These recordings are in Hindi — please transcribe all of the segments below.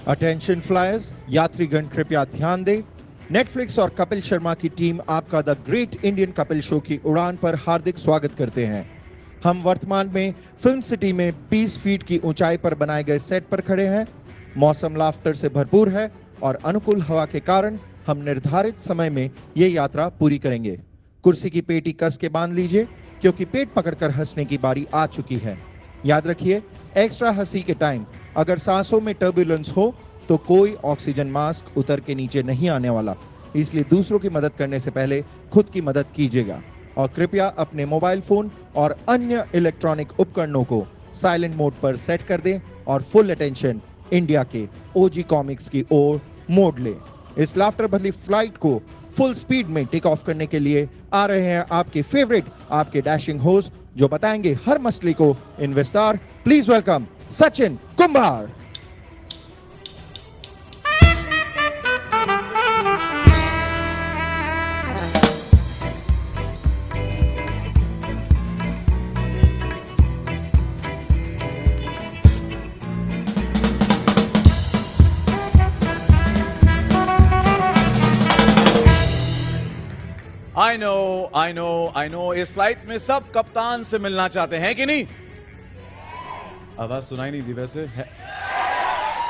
अटेंशन फ्लायर्स, यात्रीगण कृपया ध्यान दें। नेटफ्लिक्स और कपिल शर्मा की टीम आपका the great Indian Kapil show की उड़ान पर हार्दिक स्वागत करते हैं। हम वर्तमान में फिल्म सिटी में 20 फीट की ऊंचाई पर बनाए गए सेट पर खड़े हैं। मौसम लाफ्टर से भरपूर है और अनुकूल हवा के कारण हम निर्धारित समय में ये यात्रा पूरी करेंगे। कुर्सी की पेटी कस के बांध लीजिए क्योंकि पेट पकड़कर हंसने की बारी आ चुकी है। याद रखिए, एक्स्ट्रा हंसी के टाइम अगर सांसों में टर्बुलेंस हो तो कोई ऑक्सीजन मास्क उतर के नीचे नहीं आने वाला, इसलिए दूसरों की मदद करने से पहले खुद की मदद कीजिएगा और कृपया अपने मोबाइल फोन और अन्य इलेक्ट्रॉनिक उपकरणों को साइलेंट मोड पर सेट कर दें और फुल अटेंशन इंडिया के ओजी कॉमिक्स की ओर मोड़ लें। इस लाफ्टर भरी फ्लाइट को फुल स्पीड में टेक ऑफ करने के लिए आ रहे हैं आपके फेवरेट, आपके डैशिंग होस्ट जो बताएंगे हर मसले को इन विस्तार। Please welcome Sachin Kumbhar. I know इस फ्लाइट में सब कप्तान से मिलना चाहते हैं कि नहीं? आवाज सुनाई नहीं दी वैसे है।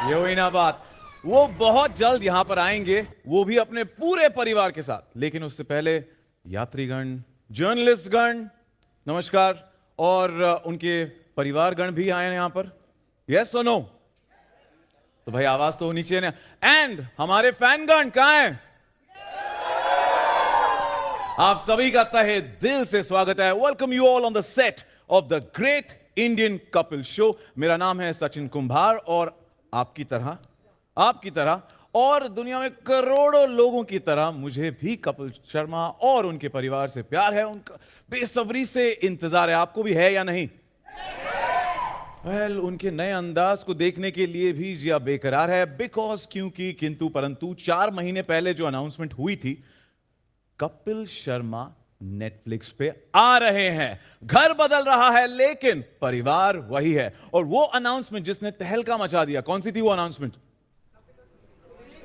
ये हुई ना बात। वो बहुत जल्द यहां पर आएंगे, वो भी अपने पूरे परिवार के साथ। लेकिन उससे पहले यात्रीगण, जर्नलिस्टगण, नमस्कार, और उनके परिवारगण भी आए हैं यहां पर। यस और नो? तो भाई आवाज तो होनी चाहिए ना। एंड हमारे फैनगण कहां हैं? आप सभी का तहे दिल से स्वागत है। Welcome you all on the set of the great Indian Kapil show. मेरा नाम है सचिन कुंभार और आपकी तरह और दुनिया में करोड़ों लोगों की तरह मुझे भी कपिल शर्मा और उनके परिवार से प्यार है। उनका बेसब्री से इंतजार है। आपको भी है या नहीं? उनके नए अंदाज को देखने के लिए भी जिया बेकरार है। बिकॉज क्योंकि किंतु परंतु 4 महीने पहले जो अनाउंसमेंट हुई थी, कपिल शर्मा नेटफ्लिक्स पे आ रहे हैं। घर बदल रहा है लेकिन परिवार वही है। और वो अनाउंसमेंट जिसने तहलका मचा दिया, कौन सी थी वो अनाउंसमेंट?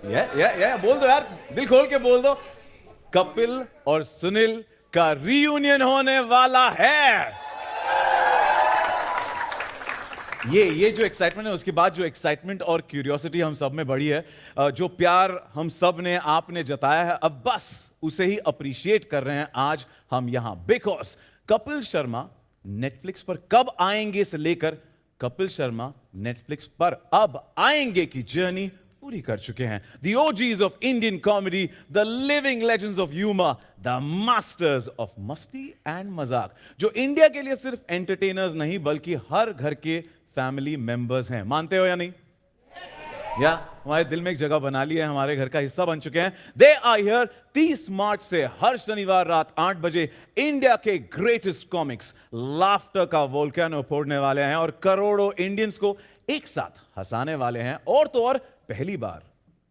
बोल दो यार, दिल खोल के बोल दो। कपिल और सुनील का रीयूनियन होने वाला है। ये जो एक्साइटमेंट है, उसके बाद जो एक्साइटमेंट और क्यूरियोसिटी हम सब में बढ़ी है, जो प्यार हम सब ने आपने जताया है, अब बस उसे ही अप्रिशिएट कर रहे हैं आज हम यहां। बिकॉज कपिल शर्मा नेटफ्लिक्स पर कब आएंगे से लेकर कपिल शर्मा नेटफ्लिक्स पर अब आएंगे की जर्नी पूरी कर चुके हैं। The OGs of Indian comedy, the living legends of humour, the masters of मस्ती एंड मजाक, जो इंडिया के लिए सिर्फ एंटरटेनर्स नहीं बल्कि हर घर के फैमिली मेंबर्स हैं। मानते हो या नहीं? या हमारे दिल में एक जगह बना ली है, हमारे घर का हिस्सा बन चुके हैं। दे आर हियर 30 मार्च से हर शनिवार रात 8 बजे इंडिया के ग्रेटेस्ट कॉमिक्स लाफ्टर का वोल्केनो फोड़ने वाले हैं और करोड़ों इंडियंस को एक साथ हंसाने वाले हैं। और तो और पहली बार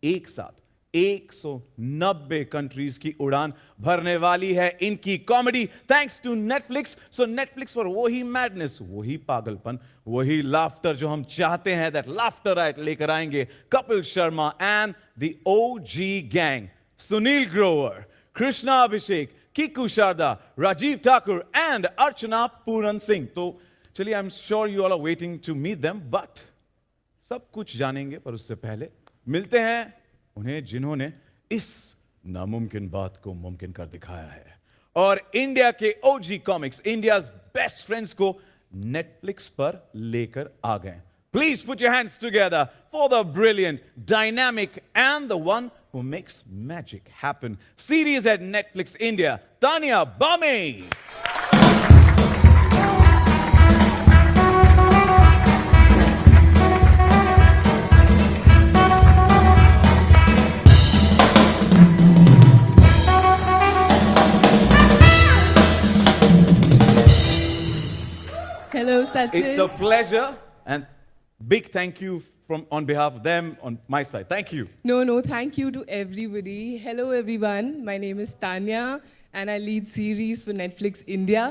एक साथ 190 कंट्रीज की उड़ान भरने वाली है इनकी comedy, thanks to Netflix. So Netflix पर वही मैडनेस, वही पागलपन, वही लाफ्टर जो हम चाहते हैं, दैट लाफ्टर राइट, लेकर आएंगे Kapil Sharma and the O G gang, Sunil Grover, Krishna Abhishek, Kiku Sharda, Rajiv Thakur and Archana Puran Singh. तो चलिए, I am sure you all are waiting to meet them, but सब कुछ जानेंगे, पर उससे पहले मिलते हैं उन्हें जिन्होंने इस नामुमकिन बात को मुमकिन कर दिखाया है और इंडिया के OG comics, India's best friends को नेटफ्लिक्स पर लेकर आ गए। Please put your hands together for the brilliant, dynamic and the one who makes magic happen series at Netflix India, Tanya Bami. Hello, Sachin. It's a pleasure and big thank you from on behalf of them on my side. Thank you. No, thank you to everybody. Hello, everyone. My name is Tanya, and I lead series for Netflix India.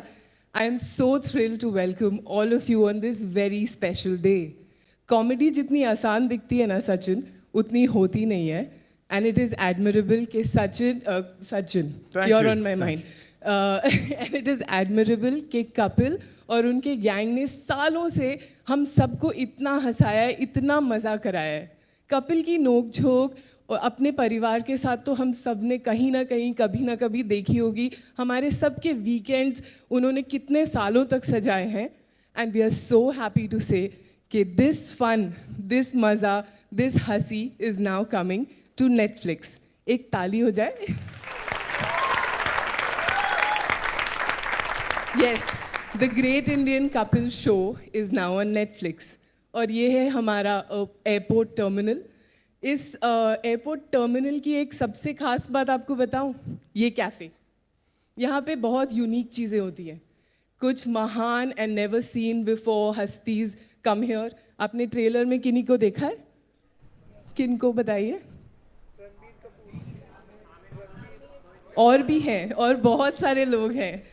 I am so thrilled to welcome all of you on this very special day. Comedy जितनी आसान दिखती है ना सचिन, उतनी होती नहीं है. And it is admirable कि Sachin, Thank you're you. on my mind. And it is admirable कि कपिल और उनके गैंग ने सालों से हम सबको इतना हंसाया है, इतना मज़ा कराया है. कपिल की नोक झोंक और अपने परिवार के साथ तो हम सब ने कहीं ना कहीं कभी ना कभी देखी होगी. हमारे सबके वीकेंड्स उन्होंने कितने सालों तक सजाए हैं. And we are so happy to say कि this fun, this maza, this hansi is now coming to Netflix. एक ताली हो जाए. Yes, the Great Indian Couple Show is now on Netflix. और ये है हमारा एयरपोर्ट टर्मिनल. इस एयरपोर्ट टर्मिनल की एक सबसे खास बात आपको बताऊं, ये कैफ़े. यहाँ पे बहुत यूनिक चीज़ें होती हैं. कुछ महान एंड नेवर सीन बिफोर हस्तीज कम हियर. आपने ट्रेलर में किन्हीं को देखा है? किन को बताइए? और भी हैं, और बहुत सारे लोग हैं.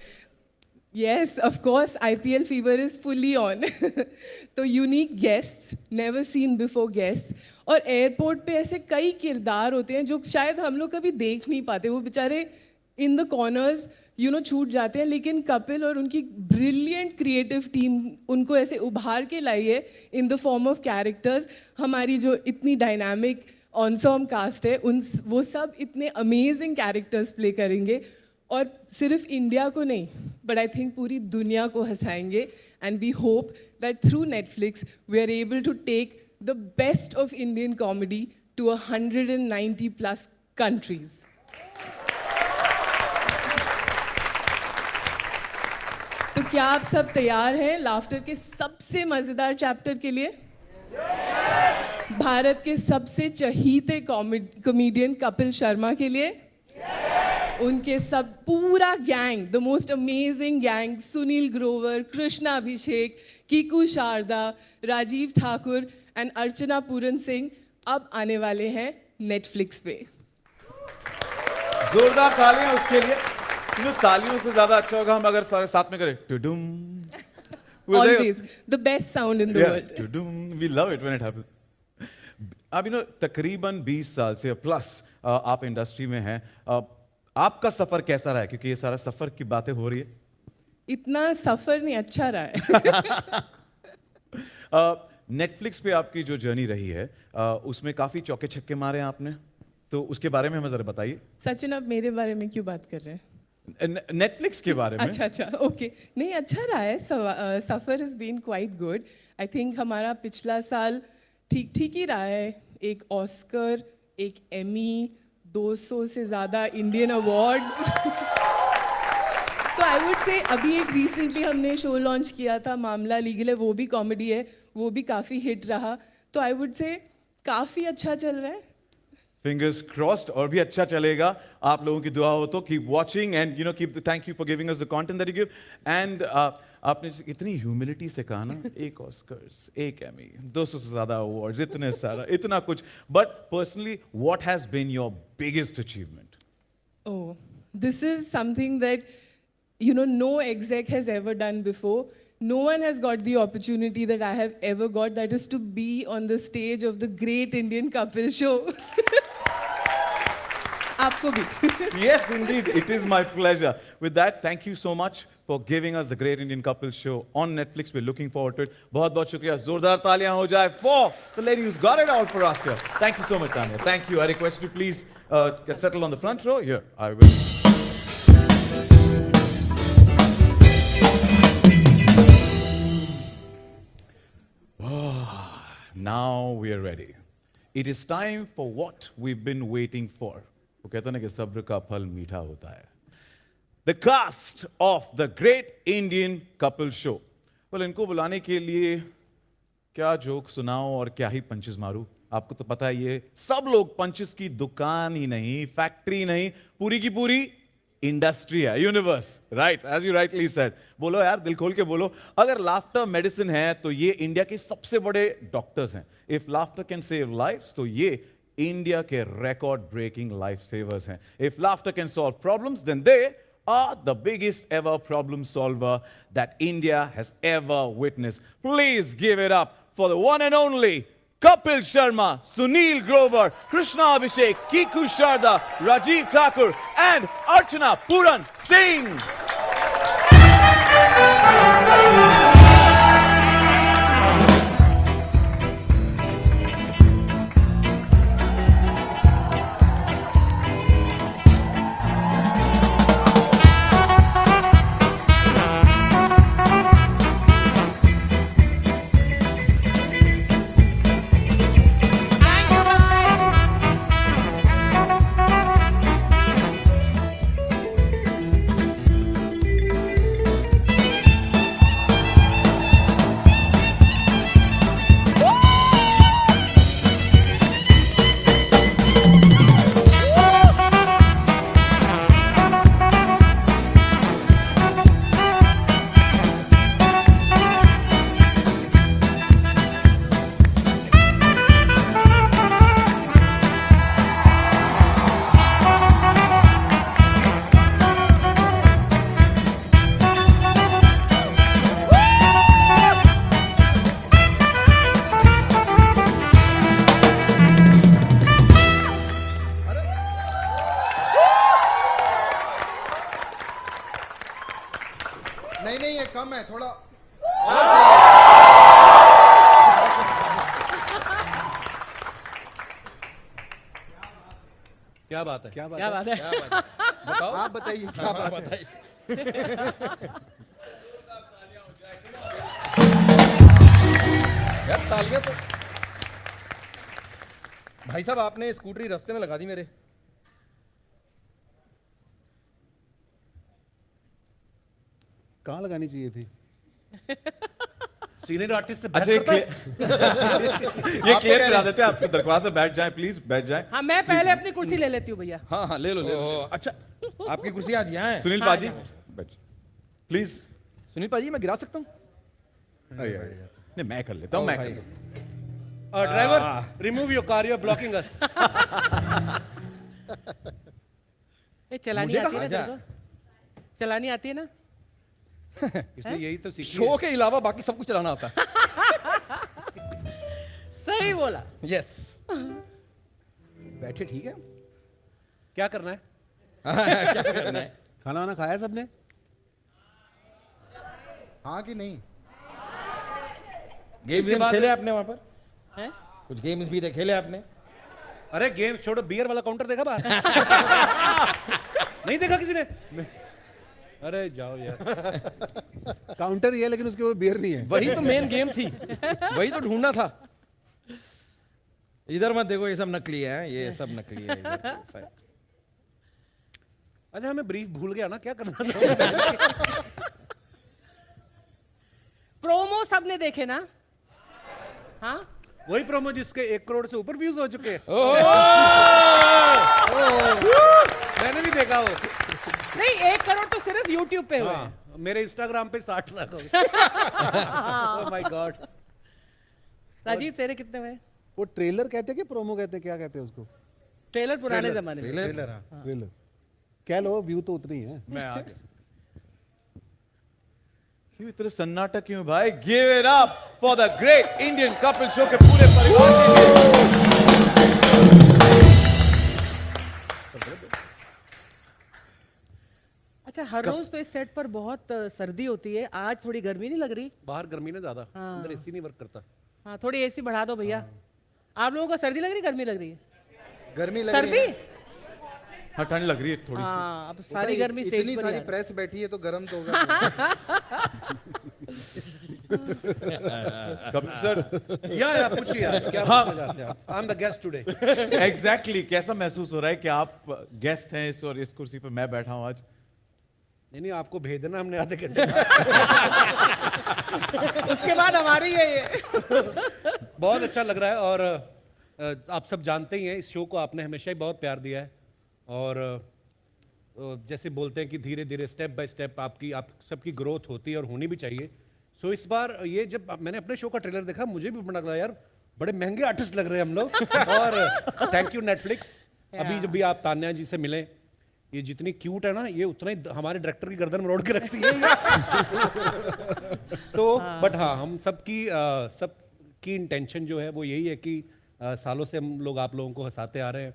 Yes, of course, IPL fever is fully on. तो unique guests, never seen before guests. और एयरपोर्ट पे ऐसे कई किरदार होते हैं जो शायद हम लोग कभी देख नहीं पाते. वो बेचारे इन द कॉर्नर्स छूट जाते हैं. लेकिन कपिल और उनकी ब्रिलियंट क्रिएटिव टीम उनको ऐसे उभार के लाई है in the form of characters. हमारी जो इतनी डायनामिक ऑनसॉम कास्ट है, वो सब इतने अमेजिंग कैरेक्टर्स प्ले करेंगे. और सिर्फ इंडिया को नहीं, बट आई थिंक पूरी दुनिया को हंसाएंगे. And we hope that through Netflix we are able to take the best of Indian comedy to 190+ countries. तो क्या आप सब तैयार हैं लाफ्टर के सबसे मजेदार चैप्टर के लिए? भारत के सबसे चहीते कॉमेडियन कपिल शर्मा के लिए? उनके सब पूरा gang, the most amazing gang, Sunil Grover, Krishna Abhishek, Kiku Sharda, Rajiv Thakur and Archana Puran Singh अब आने वाले हैं नेटफ्लिक्स पे. जोरदार तालियां उसके लिए. तालियों से ज्यादा अच्छा होगा हम अगर सारे साथ में करें. टुडुम. Always the best sound in the world. टुडुम. We love it when it happens. अब तकरीबन 20 साल से प्लस आप इंडस्ट्री में हैं. आपका सफर कैसा रहा है? क्योंकि ये सारा सफर की बातें हो रही है. इतना सफर नहीं, अच्छा रहा है. नेटफ्लिक्स पे आपकी जो जर्नी रही है उसमें काफी चौके छक्के मारे हैं आपने, तो उसके बारे में हमें जरा बताइए. सचिन, आप मेरे बारे में क्यों बात कर रहे हैं? नेटफ्लिक्स के बारे में. अच्छा, ओके. नहीं, अच्छा रहा है. सफर is been quite good. I think हमारा पिछला साल ठीक ही रहा है. एक ऑस्कर, एक एमी, 200 से ज़्यादा इंडियन अवार्ड्स. तो आई वुड से अभी एक रिसेंटली हमने शो लॉन्च किया था, मामला लीगल है, वो भी कॉमेडी है, वो भी काफ़ी हिट रहा. तो आई वुड से काफ़ी अच्छा चल रहा है. फिंगर्स क्रॉस्ड, और भी अच्छा चलेगा. आप लोगों की दुआ हो तो keep watching and keep thank you for giving us the content that you give. And आपने इतनी ह्यूमिलिटी से कहा ना, एक ऑस्कर्स, एक एमी, 200 से ज्यादा अवार्ड्स, इतने सारा, इतना कुछ. But personally what has been your biggest achievement? Oh, this is something that no exec has ever done before. No one has got the opportunity that I have ever got, that is to be on the stage of the Great Indian Couple Show. आपको भी. Yes, indeed, it is my pleasure. With that, thank you so much for giving us the Great Indian Couple Show on Netflix. We're looking forward to it. बहुत शुक्रिया. जोरदार तालियां हो जाए for the lady who's got it all for us here. Thank you so much, Tanya. Thank you. I request you please get settled on the front row. Here, I will. Now we are ready. It is time for what we've been waiting for. वो कहते हैं ना कि सब्र का फल मीठा होता है. The cast of the Great Indian Couple Show. Well, इनको बुलाने के लिए क्या जोक सुनाऊं और क्या ही पंचेस मारूं. आपको तो पता है ये सब लोग पंचेस की दुकान ही नहीं, फैक्ट्री नहीं, पूरी की पूरी इंडस्ट्री है, universe. Right, as you rightly said. बोलो यार, दिल खोल के बोलो. अगर लाफ्टर मेडिसिन है तो ये इंडिया के सबसे बड़े डॉक्टर्स हैं. If laughter can save lifes तो ये इंडिया के रिकॉर्ड ब्रेकिंग लाइफ सेवर्स हैं. If laughter can solve problems then they are the biggest ever problem solver that India has ever witnessed. Please give it up for the one and only Kapil Sharma, Sunil Grover, Krishna Abhishek, Kiku Sharda, Rajiv Thakur, and Archana Puran Singh. नहीं ये कम है थोड़ा। क्या बात है? क्या बात क्या है? बात है? बताओ आप बताइए क्या बात है? यार तालियां तो भाई साहब आपने स्कूटरी रास्ते में लगा दी मेरे। कहाँ लगानी चाहिए थी? सीनियर आर्टिस्ट से अच्छा, ये क्लियर करा देते हैं। आप दरख्वास्त से बैठ जाएं, प्लीज बैठ जाएं। हाँ, मैं पहले अपनी कुर्सी ले लेती हूँ भैया। हाँ हाँ ले लो ले लो। अच्छा आपकी कुर्सी आज यहाँ है? सुनील हाँ, पाजी, हाँ। बैठ प्लीज। सुनील पाजी मैं गिरा सकता हूँ? नहीं, मैं कर लेता हूँ, मैं कर लेता हूँ। Driver remove your car, you are blocking us. ये चलानी मुझे आती है कहाँ ना तेरे को? चलानी आती है ना? इसने यही तो सीखी शो के अलावा बाकी सब कुछ चलाना आता है। सही बोला। यस बैठे ठीक है। क्या करना है? खाना वाना खाया सबने? हाँ कि नहीं? गेम्स वेम्स खेले आपने वहां पर? हैं? कुछ गेम्स भी खेले आपने? अरे गेम्स छोड़ो, बियर वाला काउंटर देखा बाहर? नहीं देखा किसी ने? अरे जाओ यार। काउंटर ये है लेकिन उसके ऊपर बियर नहीं है। वही तो मेन गेम थी, वही तो ढूंढना था। इधर मत देखो, ये सब नकली है, ये सब नकली है इधर। अच्छा हमें ब्रीफ भूल गया ना, क्या करना था? प्रोमो सबने देखे ना? हाँ, वही प्रोमो जिसके 1 करोड़ से ऊपर व्यूज हो चुके हैं। मैंने भी देखा वो। नहीं 1 करोड़ तो सिर्फ YouTube पे हुए हैं। हाँ, मेरे इंस्टाग्राम पे 60 लाख हो गए। Oh my God. राजीव तेरे कितने हुए? वो ट्रेलर कहते कि प्रोमो कहते, क्या कहते हैं उसको? ट्रेलर पुराने जमाने में। ट्रेलर हाँ ट्रेलर कह लो, व्यू तो उतनी है। मैं आ गया। क्यों इतना सन्नाटा क्यों भाई? Give it up for the great Indian Kapil show के पूरे परिवार के लिए। अच्छा, हर रोज तो इस सेट पर बहुत सर्दी होती है, आज थोड़ी गर्मी नहीं लग रही? बाहर गर्मी ना ज्यादा, हाँ। अंदर एसी नहीं वर्क करता। हाँ, थोड़ी एसी बढ़ा दो भैया। आप लोगों को सर्दी लग रही, गर्मी लग रही है? गर्मी लग रही सर्दी? है। हाँ, ठंड लग रही है थोड़ी सी। हाँ, अब सारी गर्मी स्टेज इतनी पर सारी ही आ रही है। प्रेस बैठी है तो गर्म तो होगा। कपिल सर, या पूछिए आज क्या पूछना चाहते हैं आप? I am the guest today. Exactly कैसा महसूस हो रहा है कि आप गेस्ट हैं इस और इस कुर्सी पर मैं बैठा हूं आज? नहीं आपको भेज देना हमने आधे घंटे। उसके बाद हमारी है ये। बहुत अच्छा लग रहा है और आप सब जानते ही हैं इस शो को आपने हमेशा ही बहुत प्यार दिया है और जैसे बोलते हैं कि धीरे धीरे स्टेप बाय स्टेप आप सबकी ग्रोथ होती है और होनी भी चाहिए। सो इस बार ये जब मैंने अपने शो का ट्रेलर देखा मुझे भी बड़ा लगा यार बड़े महंगे आर्टिस्ट लग रहे हैं हम लोग। और थैंक यू नेटफ्लिक्स। अभी जब भी आप तान्या जी से मिले, ये जितनी क्यूट है ना ये उतना ही हमारे डायरेक्टर की गर्दन मरोड़ के रखती है। तो बट हाँ हम सबकी सब की इंटेंशन जो है वो यही है कि सालों से हम लोग आप लोगों को हंसाते आ रहे हैं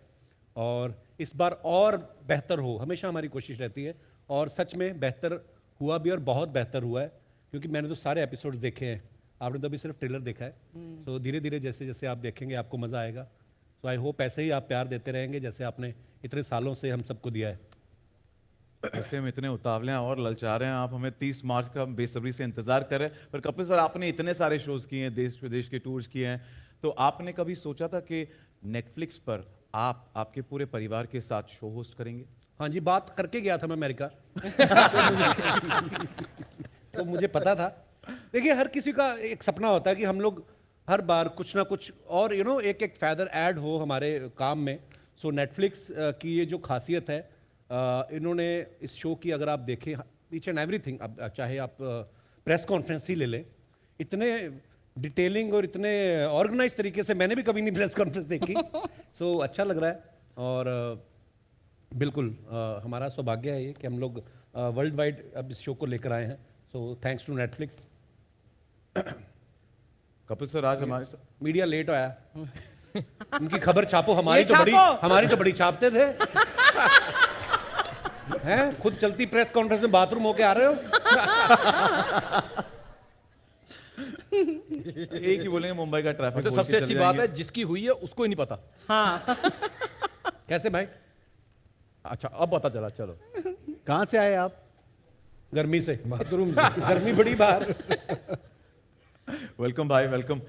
और इस बार और बेहतर हो, हमेशा हमारी कोशिश रहती है और सच में बेहतर हुआ भी और बहुत बेहतर हुआ है क्योंकि मैंने तो सारे एपिसोड्स देखे हैं, आपने तो अभी सिर्फ ट्रेलर देखा है। सो धीरे धीरे जैसे जैसे आप देखेंगे आपको मज़ा आएगा। सो आई होप ऐसे ही आप प्यार देते रहेंगे जैसे आपने इतने सालों से हम सबको दिया है। ऐसे हम इतने उतावले हैं और ललचा रहे हैं, आप हमें 30 मार्च का बेसब्री से इंतजार कर रहे हैं। पर कपिल सर, आपने इतने सारे शोज किए हैं, देश विदेश के टूर्स किए हैं, तो आपने कभी सोचा था कि नेटफ्लिक्स पर आप आपके पूरे परिवार के साथ शो होस्ट करेंगे? हाँ जी, बात करके गया था मैं अमेरिका। तो मुझे पता था। देखिए, हर किसी का एक सपना होता है कि हम लोग हर बार कुछ ना कुछ और एक एक फैदर ऐड हो हमारे काम में। सो नेटफ्लिक्स की ये जो खासियत है, इन्होंने इस शो की अगर आप देखें ईच एंड एवरीथिंग, अब चाहे आप प्रेस कॉन्फ्रेंस ही ले लें, इतने डिटेलिंग और इतने ऑर्गेनाइज तरीके से मैंने भी कभी नहीं प्रेस कॉन्फ्रेंस देखी। सो अच्छा लग रहा है और बिल्कुल हमारा सौभाग्य है ये कि हम लोग वर्ल्ड वाइड अब इस शो को लेकर आए हैं। So thanks to Netflix. Kapil sir, आज हमारे साथ मीडिया लेट आया, उनकी खबर छापो, हमारी ये तो बड़ी छापते थे। हैं, खुद चलती प्रेस कॉन्फ्रेंस में बाथरूम होके आ रहे हो। एक ही बोलेंगे मुंबई का ट्रैफिक। तो सबसे अच्छी बात है जिसकी हुई है उसको ही नहीं पता। हाँ। कैसे भाई? अच्छा, अब पता चला। चलो, कहाँ से आए आप? गर्मी से, बाथरूम से। गर्मी बड़ी बाहर। वेलकम भाई, वेलकम।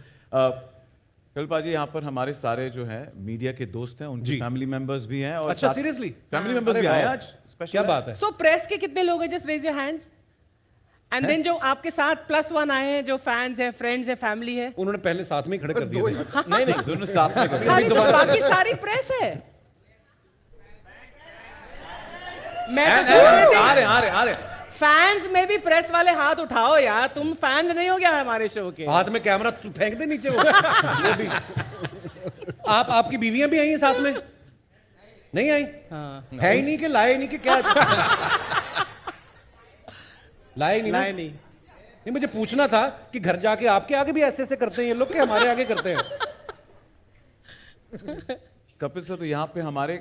कपिल पाजी, यहाँ पर हमारे सारे जो हैं मीडिया के दोस्त हैं, उनकी फैमिली मेंबर्स भी हैं और अच्छा, सीरियसली फैमिली मेंबर्स भी आए हैं आज। स्पेशल क्या बात है। सो प्रेस के कितने लोग हैं? Just raise your hands. And then जो आपके साथ +1 आए हैं, जो फैंस हैं, फ्रेंड्स हैं, फैमिली है। उन्होंने पहले साथ में ही खड़े कर दिए थे। नहीं, दोनों साथ में कर खाली तो बाकी सारी प्रेस है। मैं तो सोच रही थी, आ रहे। फैंस में भी प्रेस वाले हाथ उठाओ यार, तुम फैंस नहीं हो गया हमारे शो के? हाथ में कैमरा फेंक दे नीचे वो। वो भी। आपकी बीवियां भी आई हैं साथ में? नहीं आई? हाँ। है ही नहीं कि लाए नहीं कि क्या? लाए नहीं ना? नहीं नहीं। नहीं, मुझे पूछना था कि घर जाके आपके आगे भी ऐसे ऐसे करते हैं ये लोग कि हमारे आगे करते हैं? कपिल सर, तो यहाँ पे हमारे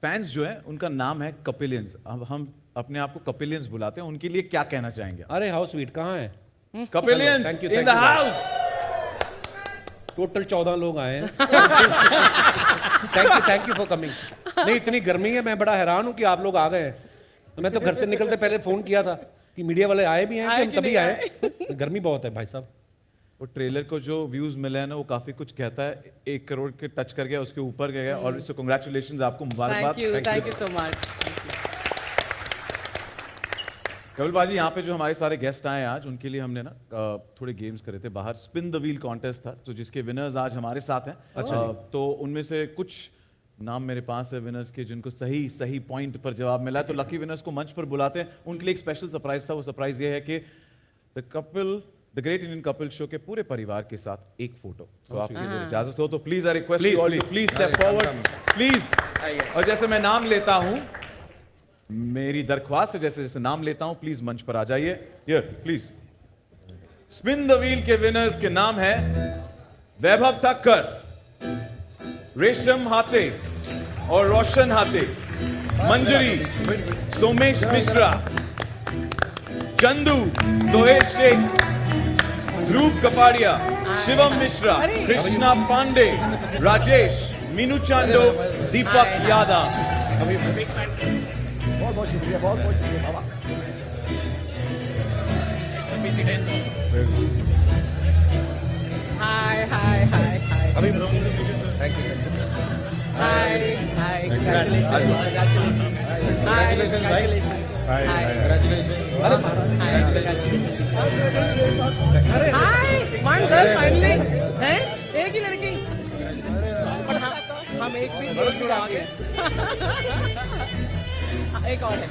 फैंस जो हैं उनका नाम है कपिलियंस। अब हम अपने आप को कपिलियंस बुलाते हैं, उनके लिए क्या कहना चाहेंगे? अरे हाउ स्वीट, कहाँ है? कपिलियंस Thank you, in thank the you. House. Total 14 लोग आए हैं। Thank you for coming. नहीं, इतनी गर्मी है, मैं बड़ा हैरान हूं कि आप लोग आ गए हैं। तो मैं तो घर से निकलते पहले फोन किया था कि मीडिया वाले आए भी हैं कि हम तभी आए। गर्मी बहुत है भाई साहब। वो ट्रेलर को जो व्यूज मिले हैं ना, वो काफी कुछ कहता है। 1 करोड़ के टच कर गया, उसके ऊपर गया। और इससे कांग्रेचुलेशंस, आपको मुबारकबाद। Thank you so much. Kapil बाजी, यहाँ पे जो हमारे सारे गेस्ट आए हैं आज, उनके लिए हमने ना थोड़े गेम्स करे थे बाहर। स्पिन द व्हील कॉन्टेस्ट था, तो जिसके विनर्स आज हमारे साथ हैं। अच्छा। तो उनमें से कुछ नाम मेरे पास है विनर्स के, जिनको सही पॉइंट पर जवाब मिला है। तो लकी विनर्स को मंच पर बुलाते हैं। उनके लिए एक स्पेशल सरप्राइज था। वो सरप्राइज ये है कि the great Indian Kapil show के पूरे परिवार के साथ एक फोटो। तो आपकी अगर इजाजत हो तो please I request you all to please step forward, please. और जैसे मैं नाम लेता हूं, मेरी दरख्वास्त है, जैसे जैसे नाम लेता हूं, प्लीज मंच पर आ जाइए। Here please. Spin the wheel के विनर्स के नाम है वैभव ठक्कर, रेशम हाथे और रोशन हाथे, मंजरी, सोमेश मिश्रा, चंदू, सोहेल शेख, ध्रुव कपाड़िया, शिवम मिश्रा, कृष्णा पांडे, राजेश, मीनू चांडो, दीपक यादव। बहुत शुक्रिया, बहुत शुक्रिया बाबा। हाय हाय हाय हाय। अभी thank you. Hi hi, congratulations, congratulations, hi congratulations, hi hi, one girl finally, हैं? एक ही लड़की। और हम एक भी आगे। एक और है।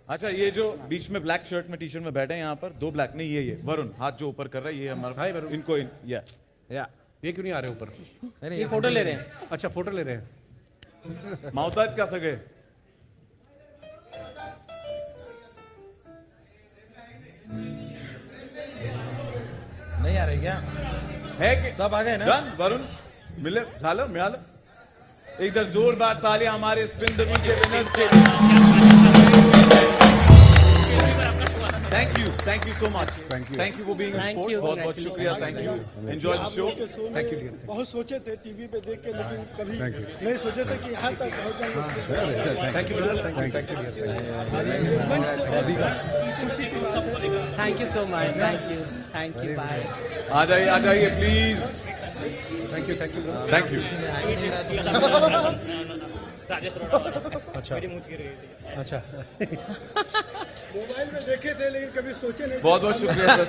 अच्छा, ये जो बीच में ब्लैक शर्ट में टी शर्ट में बैठे हैं यहाँ पर, 2 ब्लैक नहीं, ये वरुण हाथ जो ऊपर कर रहा है, ये हमारा भाई वरुण। इनको या ये क्यों नहीं आ रहे ऊपर? ये फोटो ले रहे हैं। अच्छा, फोटो ले रहे हैं। माउताज का सगे। आ रही क्या? है कि सब आ गए ना? डन वरुण मिले झालं मिळालं एक बार जोरदार तालियां हमारे स्पिन द व्हील के विनर्स के लिए thank you so much thank you for being a sport बहुत बहुत शुक्रिया thank you enjoy the show thank you बहुत सोचे थे टीवी पे देख के लेकिन कभी नहीं सोचे थे कि यहाँ तक पहुँच जाएंगे। Thank you thank you so much thank you bye आ जाइए please thank you thank you अच्छा मोबाइल में देखे थे लेकिन कभी सोचे नहीं बहुत बहुत शुक्रिया सर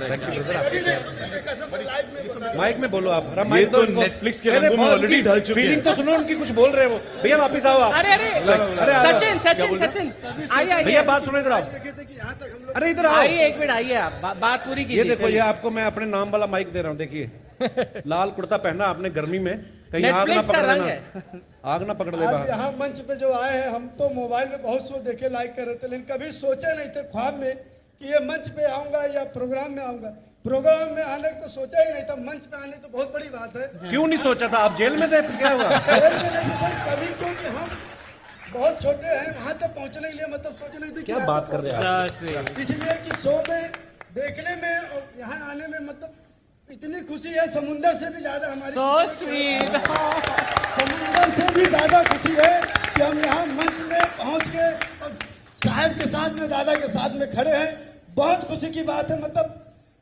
थैंक यू ब्रदर कभी नहीं सोचे थे कसम से लाइव में बता माइक में बोलो आप ये तो नेटफ्लिक्स के रंगों में ऑलरेडी ढल चुके हैं फीलिंग तो सुनो उनकी कुछ बोल रहे हो भैया वापस आओ आप अरे अरे सचिन आइए भैया बात सुनो इधर आओ देखे थे कि यहाँ तक हम लोग अरे इधर आओ आइए एक मिनट आइए आप बात पूरी ये कीजिए देखो ये आपको मैं अपने नाम वाला माइक दे रहा हूँ देखिए लाल कुर्ता पहना आपने गर्मी में कहीं आग ना Netflix का पकड़ रंग लेना आग ना पकड़ ले आज बाहर यहाँ मंच पे जो आए हैं हम तो मोबाइल में बहुत शो देखे लाइक कर रहे थे लेकिन कभी सोचे नहीं थे ख्वाब में कि ये मंच पे आऊंगा या प्रोग्राम में आऊंगा प्रोग्राम में आने को सोचा ही नहीं था मंच पे आने तो बहुत बड़ी बात है क्यों नहीं सोचा था आप जेल में थे क्या हुआ जेल में नहीं थे सर कभी क्योंकि हम बहुत छोटे हैं वहां तक पहुंचने के लिए मतलब सोच नहीं थे क्या बात कर रहे हैं आप इसलिए कि शो में देखने में और यहाँ आने में मतलब इतनी खुशी है समुंदर से भी ज्यादा हमारी सो स्वीट समुंदर से भी ज्यादा खुशी है कि हम यहाँ मंच में पहुँच के और साहब के साथ में दादा के साथ में खड़े हैं बहुत खुशी की बात है मतलब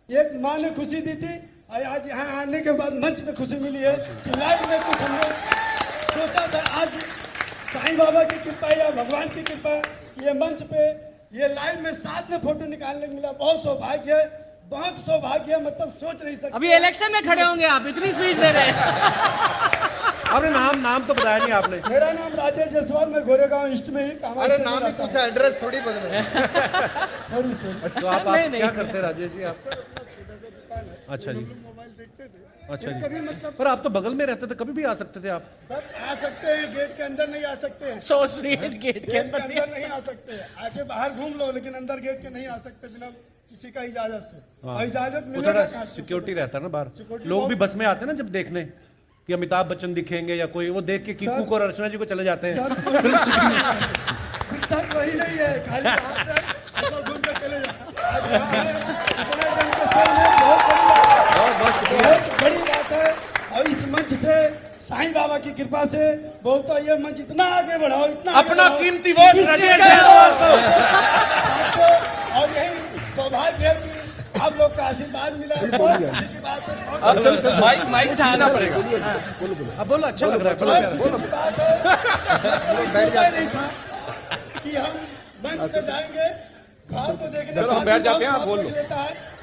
एक माँ ने खुशी दी थी और आज यहाँ आने के बाद मंच में खुशी मिली है कि लाइव में कुछ हम लोग सोचा था आज साईं बाबा की कृपा या भगवान की कृपा ये मंच पे ये लाइव में साथ में फोटो निकालने को मिला बहुत सौभाग्य है बहुत सौभाग्य है मतलब सोच नहीं सकते अभी इलेक्शन में खड़े होंगे आप इतनी स्पीच दे रहे हैं आपने नाम तो बताया नहीं आपने मेरा नाम राजेश जायसवाल मैं गोरेगांव ईस्ट में ही अरे नाम ही पूछा एड्रेस थोड़ी बदले सॉरी सॉरी तो आप नहीं, नहीं। क्या करते हैं राजेश जी आप अच्छा जी मोबाइल देखते थे अच्छा जी कभी मतलब पर आप तो बगल में रहते थे कभी भी आ सकते थे आप सर आ सकते हैं गेट के अंदर नहीं आ सकते हैं सो स्वीट गेट के गेट के अंदर अंदर नहीं आ सकते आके बाहर घूम लो लेकिन अंदर गेट के नहीं आ सकते बिना किसी का इजाजत से और इजाजत वो मिलेगा थोड़ा कहाँ से? सिक्योरिटी रहता है ना बाहर Security लोग भी बहुत- बस में आते हैं ना जब देखने कि अमिताभ बच्चन दिखेंगे या कोई वो देख के किक्कू को और अर्चना जी को चले जाते हैं सर दिक्कत वही नहीं है खाली बाहर से ऐसा घूम के चले जाओ आज यहाँ है, इतने जन के शो में बहुत बड़ी बात है और इस मंच से साईं बाबा की कृपा से बहुत ये मंच इतना आगे बढ़ाओ इतना आगे अपना बढ़ाओ। कीमती वोट राजेश जायसवाल को आपको और यही सौभाग्य है कि आप लोग का आशीर्वाद मिला है बहुत खुशी की बात है बहुत माइक छीनना पड़ेगा अब बोलो अच्छा लग रहा है बोलो यार, खुशी की बात है सोचा ही नहीं था कि हम मंच पे जाएंगे ख्वाब तो देखने चलो, हम बैठ जाते हैं, आप बोल लो।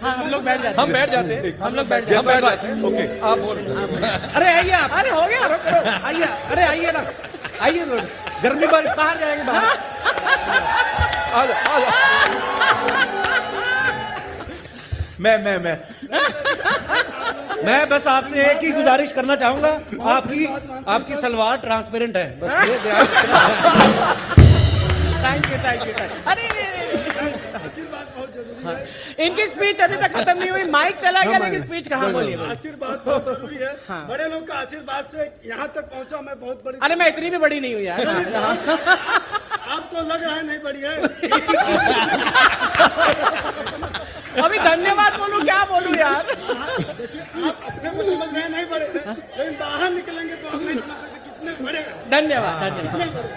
हाँ हम लोग बैठ जाते हम बैठ जाते हैं हम लोग बैठ जाते हम बैठ जाते हैं ओके आप बोल अरे आइए आप अरे हो गया आइए अरे आइए ना आइए गर्मी बार बाहर जाएंगे बाहर आ जा मैं बस आपसे एक ही गुजारिश करना चाहूंगा आपकी सलवार ट्रांसपेरेंट है बस ये ध्यान थैंक यू अरे इनकी स्पीच अभी तक खत्म नहीं हुई माइक चला गया लेकिन स्पीच कहाँ बोली है? आशीर्वाद बहुत जरूरी है बड़े लोग का आशीर्वाद से यहाँ तक पहुँचा मैं बहुत बड़ी अरे मैं इतनी भी बड़ी नहीं हुई यार आप तो लग रहा है नहीं बड़ी है अभी धन्यवाद बोलूं क्या बोलूं यार देखिए आप अपने को समझ रहे हैं नहीं बड़े हैं लेकिन बाहर निकलेंगे तो आप नहीं समझ सकते कितने बड़े हैं धन्यवाद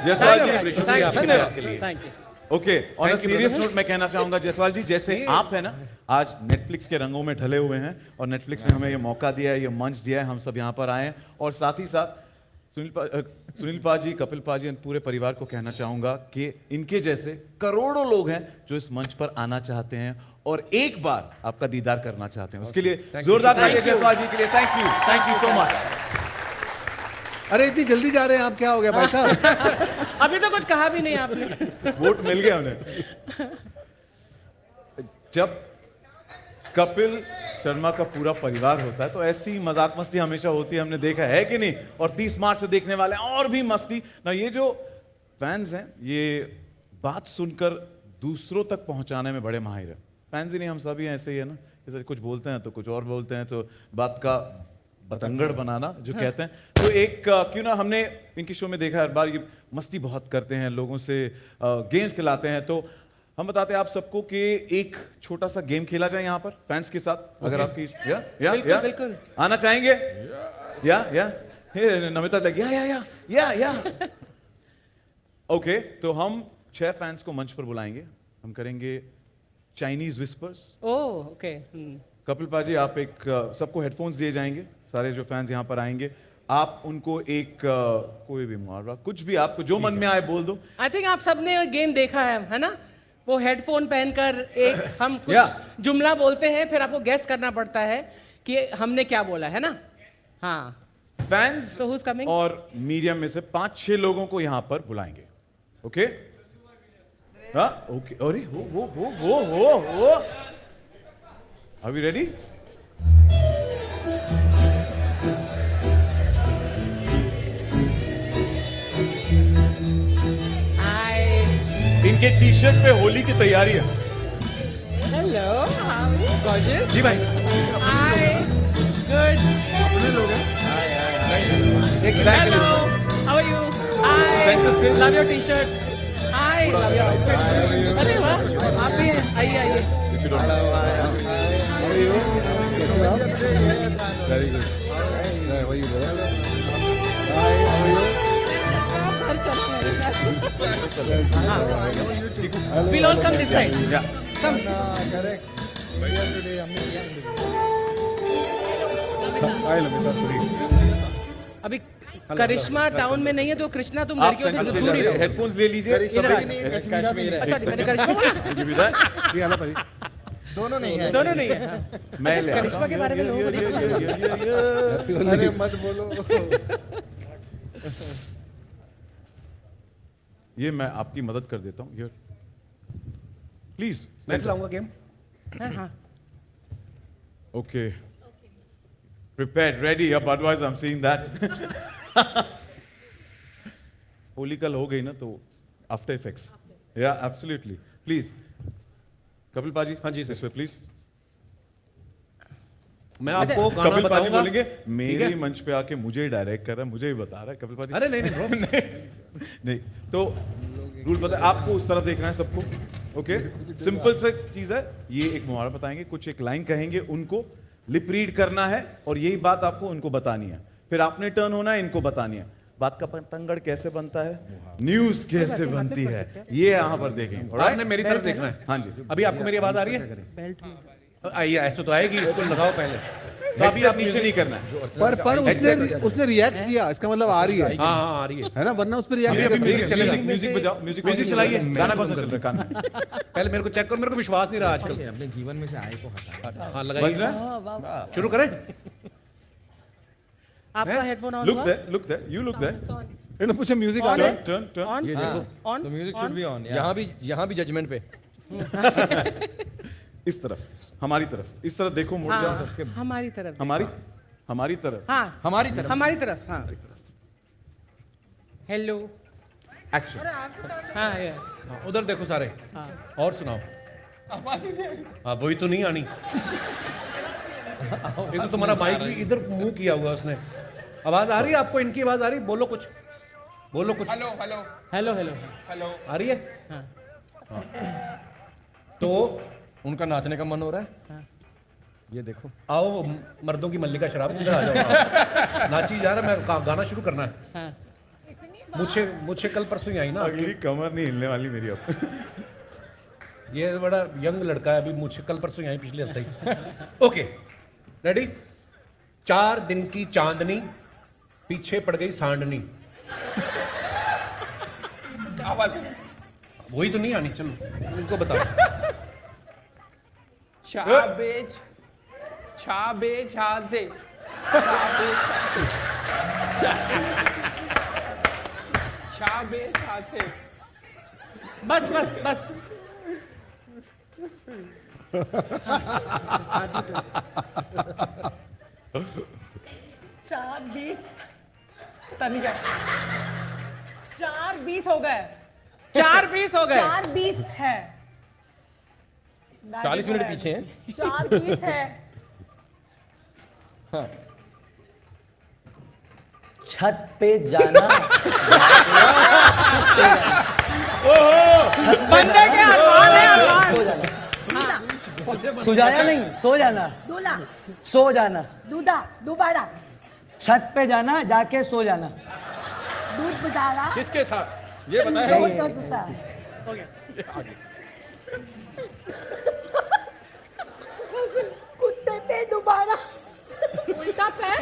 जयसवाल जी शुक्रिया धन्यवाद के लिए thank you okay on a serious note मैं कहना चाहूंगा जयसवाल जी जैसे आप है ना आज नेटफ्लिक्स के रंगों में ढले हुए हैं और नेटफ्लिक्स ने हमें ये मौका दिया है ये मंच दिया है हम सब यहाँ पर आए हैं और साथ ही साथ सुनील पा जी कपिल पा जी पूरे परिवार को कहना चाहूंगा कि इनके जैसे करोड़ों लोग हैं जो इस मंच पर आना चाहते हैं और एक बार आपका दीदार करना चाहते हैं उसके लिए जोरदार तालियां जयसवाल जी के लिए थैंक यू सो मच अरे इतनी जल्दी जा रहे हैं आप क्या हो गया भाई साहब अभी तो कुछ कहा भी नहीं आपने वोट मिल गया उन्हें जब कपिल शर्मा का पूरा परिवार होता है तो ऐसी मजाक मस्ती हमेशा होती है हमने देखा है कि नहीं और 30 मार्च से देखने वाले हैं और भी मस्ती ना ये जो फैंस हैं ये बात सुनकर दूसरों तक पहुंचाने में बड़े माहिर हैं फैंस ही नहीं, हम सभी ऐसे ही है ना, जैसे कुछ बोलते हैं तो कुछ और बोलते हैं, तो बात का बतंगड़ बनाना जो कहते हैं। तो एक क्यों ना, हमने इनकी शो में देखा हर बार ये मस्ती बहुत करते हैं, लोगों से गेम्स खिलाते हैं, तो हम बताते हैं आप सबको कि एक छोटा सा गेम खेला जाए यहाँ पर फैंस के साथ, अगर आपकी बिल्कुल। आना चाहेंगे? नमिता लग या ओके, तो हम 6 फैंस को मंच पर बुलाएंगे, हम करेंगे Chinese whispers. Oh okay. Kapil पाजी, आप एक सबको हेडफोन्स दिए जाएंगे, सारे जो फैंस यहाँ पर आएंगे, आप उनको एक कोई भी मुहावरा, कुछ भी आपको जो मन में आए बोल दो। आई थिंक आप सबने गेम देखा है ना? वो हेडफोन पहनकर एक हम कुछ जुमला बोलते हैं, फिर आपको गेस करना पड़ता है कि हमने क्या बोला है ना? हाँ। Fans So who's coming? और मीडियम में से 5-6 लोगों को यहाँ पर बुलाएंगे, ओके? हाँ, ओके। अरे हो Are we ready? इनके टी शर्ट पे होली की तैयारी है। Hello, gorgeous. जी भाई। Hi, good. अपने लोग हैं। Hello, how are you? Hi, love your T shirt. Hi, love your outfit. अरे वाह, आप भी हैं, आइए आइए। Very good. वही We'll all come this side. Yeah. Come. अभी करिश्मा टाउन में नहीं है, तो कृष्णा तुम आप लड़कियों से सेंटर से दूर ही जाइए, रहो। हेडफोन्स ले लीजिए। अच्छा, मैंने करिश्मा बोला? ये आला भाई। दोनों नहीं है। दोनों नहीं है। हाँ। मैं ले करिश्मा के बारे में लोगों को नहीं पता। अरे मत बोलो। ये मैं आपकी मदद कर देता हूँ, प्लीज। मैं खिलाऊंगा गेम। हाँ। ओके, प्रिपेयर्ड, रेडी, अब otherwise I am seeing that. Holi कल हो गई ना, तो आफ्टर इफेक्ट्स, या एब्सोल्युटली, प्लीज कपिल पाजी। हाँ जी, इस पे प्लीज। मैं आपको गाना कपिल पाजी बताऊंगा। बोलेंगे, मेरे मंच पे आके मुझे ही डायरेक्ट कर रहा है, मुझे ही बता रहा है कपिल पाजी। अरे नहीं ब्रो। नहीं, तो रूल पता है आपको, उस तरफ देखना है सबको, ओके? सिंपल सा चीज है, ये एक मुहावरा बताएंगे, कुछ एक लाइन कहेंगे, उनको लिप रीड करना है, और यही बात आपको उनको बतानी है, फिर आपने टर्न होना है, इनको बतानी है। बात का पतंगड़ कैसे बनता है, न्यूज कैसे बनती है, ये यहाँ पर देखेंगे। आपने मेरी तरफ देखना है। हाँ जी। अभी आपको मेरी आवाज आ रही है? बेल्ट में। आइए, ऐसे तो आएगी, इसको लगाओ पहले। तो अभी आप नीचे नहीं करना है। पर उसने रिएक्ट किया, इसका मतलब आ रही है। हाँ, आ रही है ना, वरना उस पर रिएक्ट अभी नहीं म्यूजिक करती। चलेगी, म्यूजिक बजाओ, म्यूजिक चलाइए। गाना कौन सा चल रहा है कान में? पहले मेरे को चेक करो, मेरे को विश्वास नहीं रहा आजकल। अपने जीवन में से आय को हटा। हाँ, बज लगाइए। रहा है? शुरू करें? आपका हेडफोन ऑन लुक हुआ? There, look there, you look there. इन्होंने पूछा म्यूजिक On आ रहा है? है। Turn turn. ऑन? ये देखो, ऑन? तो music should on? Be on. यहाँ भी जजमेंट पे। इस तरफ, हमारी तरफ, इस तरफ देखो, मुड़ जाओ सबके। हाँ, हमारी तरफ। हमारी तरफ। हाँ, हमारी तरफ। हमारी तरफ। हाँ, हेलो। एक्शन। हाँ, ये हाँ, उधर देखो सारे। और सुनाओ। हाँ, वही तो नहीं आनी। एक तो तुम्हारा माइक भी इधर मुंह किया हुआ उसने। आवाज आ रही है आपको? इनकी आवाज आ रही है? बोलो कुछ, बोलो कुछ। Hello hello. आ रही है? हाँ। तो उनका नाचने का मन हो रहा है। ये देखो, आओ, मर्दों की मल्लिका शराब, इधर आ जाओ। नाची जा रहा है, मैं गाना शुरू करना है। हाँ। मुझे कल परसों ही आई ना। अगली कमर नहीं हिलने वाली मेरी अब। ये बड़ा यंग लड़का है, अभी मुझे कल परसों ही आई, पिछले हफ्ते ही। Okay, ready? 4 दिन की चांदनी, पीछे पड़ गई सांडनी। वही तो नहीं आनी, चलो इनको बताओ। बस बस बस। चार 20 तनिका 4 20 हो गए। 4 20 हो गए। 4 20 है। 40 मिनट पीछे हैं। 4:20 है। हाँ, छत पे जाना। बंदे के अरमान है, अरमान। सो जाना। सुजाया नहीं, सो जाना। दूल्हा, सो जाना। दूधा, दोबारा, छत पे जाना, जाके सो जाना। दूध बिठाना, किसके साथ ये बताएं। दूध के साथ। कुत्ते पे दोबारा, उल्टा पैर,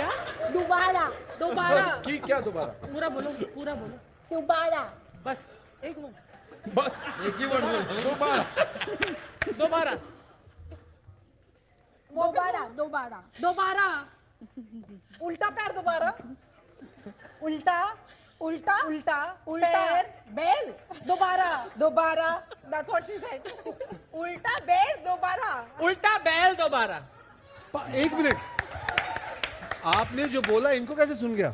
दोबारा, दोबारा, की क्या दोबारा? पूरा बोलो, पूरा बोलो। दोबारा, बस एक वो बस एक ही वर्ड बोल दोबारा। दोबारा, दोबारा, दोबारा, दोबारा, उल्टा पैर दोबारा, उल्टा, उल्टा, उल्टा, उल्टा, बैल, दोबारा, दोबारा, that's what she said. उल्टा बैल दोबारा, उल्टा बैल दोबारा। 1 मिनट, आपने जो बोला इनको कैसे सुन गया?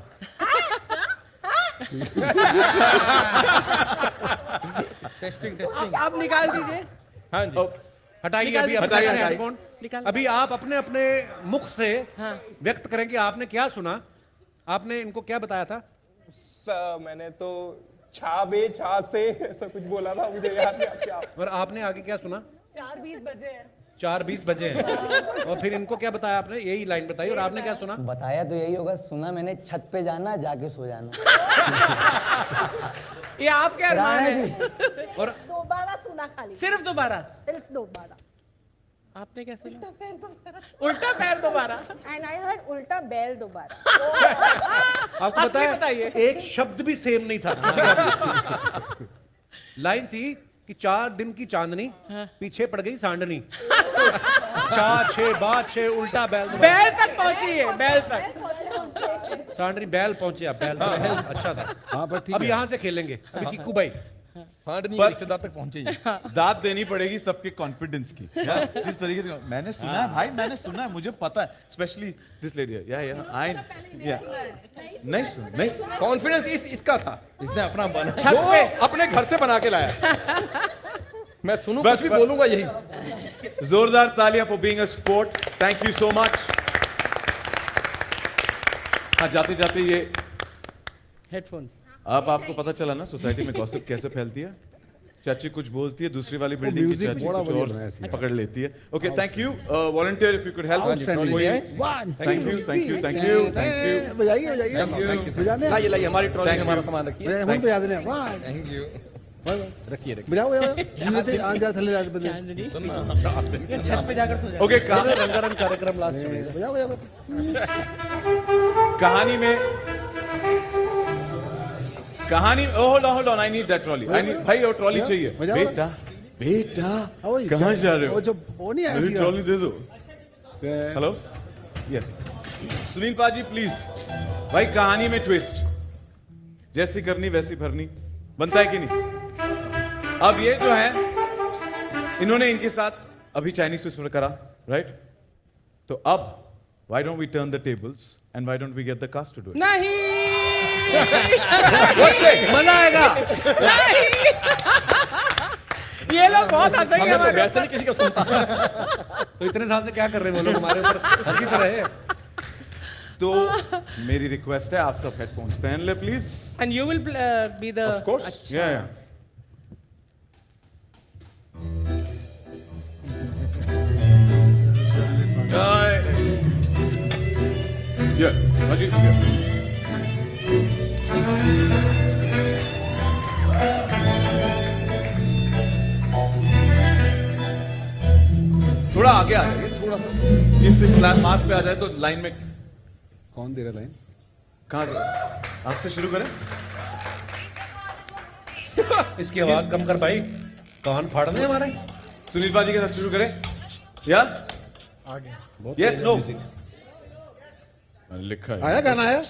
टेस्टिंग आप निकाल दीजिए। हाँ जी, हटाइए अभी अपने हटाइए, हटाइए। हेडफोन। निकाल। अभी आप अपने अपने मुख से हाँ। व्यक्त करें कि आपने क्या सुना। आपने इनको क्या बताया था? मैंने तो छा बे छा से ऐसा कुछ बोला था, मुझे याद नहीं क्या। और आपने आगे क्या सुना? 4:20 बजे हैं। 4:20 बजे हैं। और फिर इनको क्या बताया आपने? यही लाइन बताई। और आपने क्या सुना? बताया तो यही होगा, सुना मैंने छत पे जाना, जाके सो जाना। ये आपके अरमान राणा है। जी, और दोबारा सुना खाली, सिर्फ दोबारा। सिर्फ दोबारा, आपने क्या सुना? उल्टा पैर दोबारा, उल्टा पैर दोबारा। and I heard उल्टा बैल दोबारा। आपको असली पता है बताइए। एक शब्द भी सेम नहीं था। लाइन थी कि 4 दिन की चांदनी, पीछे पड़ गई सांडनी। 4 6 बाद 6 उल्टा बैल दोबारा। बैल तक पहुंची है, बैल तक। सांडनी बैल पहुंचे आप। बैल अच्छा था। हाँ पर ठीक अब है। यहाँ से खेलेंगे। अभी किक्कू भाई सांडनी के रिश्तेदार तक पहुंचे ही। दाद देनी पड़ेगी सबके कॉन्फिडेंस की। जिस तरीके से मैंने सुना है भाई, मैंने सुना है, मुझे पता है, स्पेशली दिस लेडी या आई या नहीं सुन नहीं सुन। कॉन्फिडेंस इसका था, इसने अपना बना। जो अपने घर से बना के लाया। मैं सुनूं कुछ भी बोलूंगा यही। जोरदार तालियां for being a sport. Thank you so much. हाँ, जाते जाते ये हेडफोन्स। अब आपको पता चला ना सोसाइटी में गॉसिप कैसे फैलती है। चाची कुछ बोलती है, दूसरी वाली बिल्डिंग की म्यूजिक चाची बड़ा कुछ बढ़िया और बनाया इसने। पकड़ लेती है। Okay, thank you volunteer, if you could help. हाँ जी, ट्रॉली है। Thank you thank you thank you thank you. बजाइए बजाइए बजाने। लाइए लाइए, हमारी ट्रॉली में हमारा सामान रखिए। हम पे याद नहीं। वाह, थैंक यू। रखिए रखिए। बजाओ बजाओ। जीते आज जा थले जाते बजे। चांदनी छत पे जाकर सो जाए। ओके, रंगारंग कार्यक्रम लास्ट में। बजाओ बजाओ। कहानी hold on, I need that trolley. I need भाई, और ट्रॉली चाहिए। बजाओ। बेटा बेटा ओए, कहाँ जा रहे हो? वो जो वो नहीं मेरी ऐसी ट्रॉली दे दो। हेलो, यस सुनील पाजी प्लीज। भाई कहानी में ट्विस्ट, जैसी करनी वैसी भरनी, बनता है कि नहीं? अब ये जो है, इन्होंने इनके साथ अभी चाइनीज फिश करा, राइट? तो अब why don't we turn the tables and why don't we get the cast to do it? नहीं। मजा आएगा। नहीं। ये लोग बहुत हंसेंगे हमें तो हमारे वैसे नहीं किसी का सुनता। तो इतने साल से क्या कर रहे हैं वो लोग हमारे ऊपर हंसी तो रहे। तो मेरी रिक्वेस्ट है, आप सब हेडफोन्स पहन ले please. And you will be the. Of course. Yeah. Yeah. Ajit, yeah. थोड़ा आगे आ जाइए, थोड़ा सा इस मार्क पे आ जाए तो लाइन में। कौन दे रहा लाइन? कहां से? आपसे शुरू करें। इसकी आवाज कम कर भाई, कान फाड़ दे हमारे। सुनील बाजी के साथ शुरू करें या आगे। यस नो लिखा है। आया गाना आया।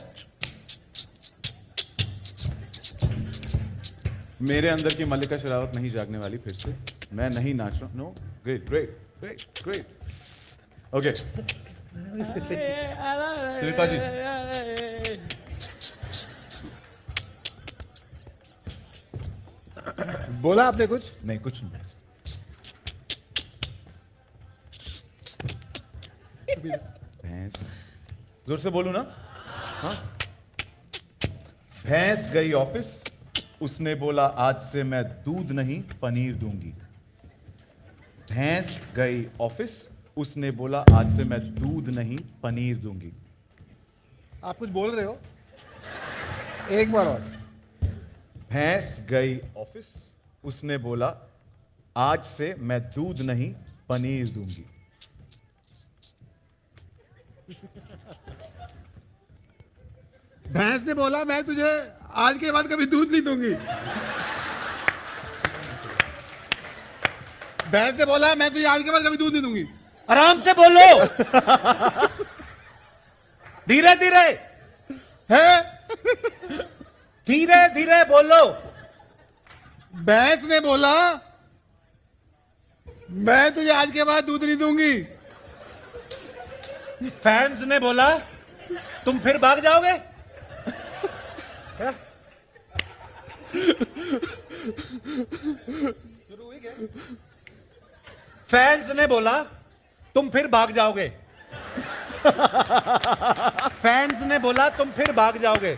मेरे अंदर की मल्लिका शरावत नहीं जागने वाली फिर से। मैं नहीं नाच रहा। No, great great great great. Okay Sunil बाजी, बोला आपने कुछ? नहीं कुछ नहीं। भैंस, जोर से बोलू ना? हाँ? भैंस गई ऑफिस, उसने बोला आज से मैं दूध नहीं पनीर दूंगी। भैंस गई ऑफिस, उसने बोला आज से मैं दूध नहीं पनीर दूंगी। आप कुछ बोल रहे हो? एक बार और। भैंस गई ऑफिस, उसने बोला आज से मैं दूध नहीं पनीर दूंगी। भैंस ने बोला मैं तुझे आज के बाद कभी दूध नहीं दूंगी। भैंस ने बोला मैं तुझे आज के बाद कभी दूध नहीं दूंगी। आराम से बोलो। धीरे धीरे है? धीरे धीरे बोलो। भैंस ने बोला मैं तुझे आज के बाद दूध नहीं दूंगी। फैंस ने बोला तुम फिर भाग जाओगे। फैंस ने बोला तुम फिर भाग जाओगे। फैंस ने बोला तुम फिर भाग जाओगे।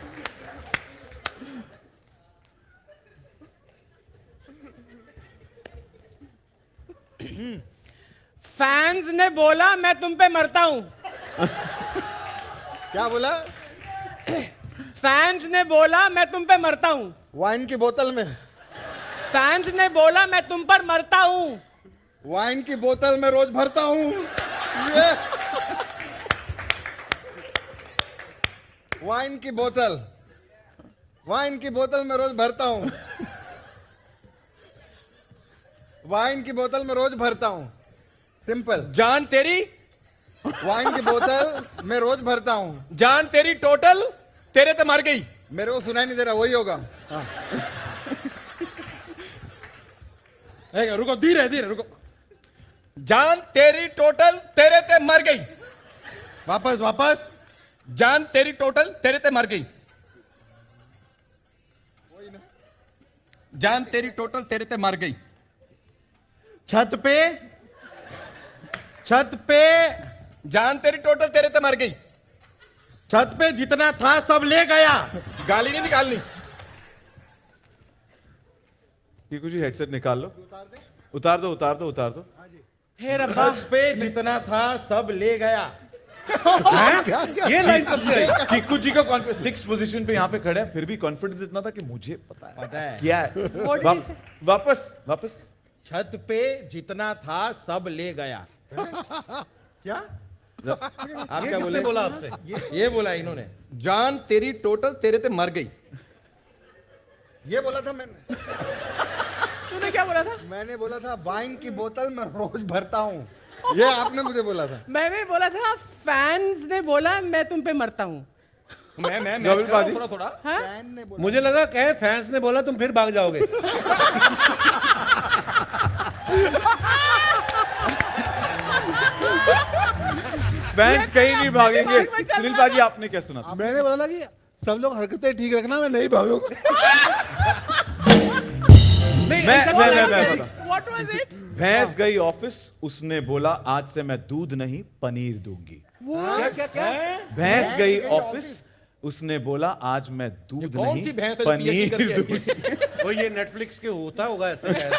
फैंस ने बोला मैं तुम पे मरता हूं। क्या बोला? फैंस ने बोला मैं तुम पे मरता हूं। वाइन की बोतल में। फैंस ने बोला मैं तुम पर मरता हूं। वाइन की बोतल में रोज भरता हूं। ये वाइन की बोतल, वाइन की बोतल में रोज भरता हूं। वाइन की बोतल में रोज भरता हूं। सिंपल। जान तेरी, वाइन की बोतल में रोज भरता हूं। जान तेरी टोटल तेरे ते मर गई। मेरे को सुनाई नहीं दे रहा, वही होगा। हाँ। रुको, धीरे धीरे रुको। जान तेरी टोटल तेरे ते मर गई। वापस वापस। जान तेरी टोटल तेरे ते मर गई। जान तेरी टोटल तेरे ते मर गई। छत पे, छत पे। जान तेरी टोटल तेरे ते मर गई। छत पे जितना था सब ले गया। गाली नहीं निकालनी। टीकू जी हेडसेट निकाल लो। उतार दो उतार दो उतार दो। हे रब्बा, छत पे जितना था सब ले गया। ये लाइन कब से आई? टीकू जी का कॉन्फिडेंस 6 पोजीशन पे यहाँ पे खड़े हैं, फिर भी कॉन्फिडेंस इतना था कि मुझे पता है क्या है। वापस वापस। छत पे जितना था सब ले गया। क्या? आप क्या बोले? बोला आपसे? ये बोला इन्होंने। जान तेरी टोटल तेरे ते मर गई। ये बोला था मैंने। तूने क्या बोला था? मैंने बोला था वाइन की बोतल में रोज भरता हूँ। ये आपने मुझे बोला था। मैंने बोला था फैंस ने बोला मैं तुम पे मरता हूं। मैं थोड़ा थोड़ा। हाँ? फैन ने बोला। मुझे लगा कहे फैंस ने बोला तुम फिर भाग जाओगे। फैंस कहीं नहीं भागेंगे। सुनील पाजी आपने क्या सुना था? मैंने बोला था कि सब लोग हरकतें ठीक रखना, मैं नहीं भागूंगा। मैं What was it? भैंस गई ऑफिस, उसने बोला आज से मैं दूध नहीं पनीर दूंगी। क्या क्या क्या? भैंस गई ऑफिस, उसने बोला आज मैं दूध कौन नहीं सी भैंस है जो PhD पनीर करके दूंगी। वो ये नेटफ्लिक्स के होता होगा ऐसा शायद।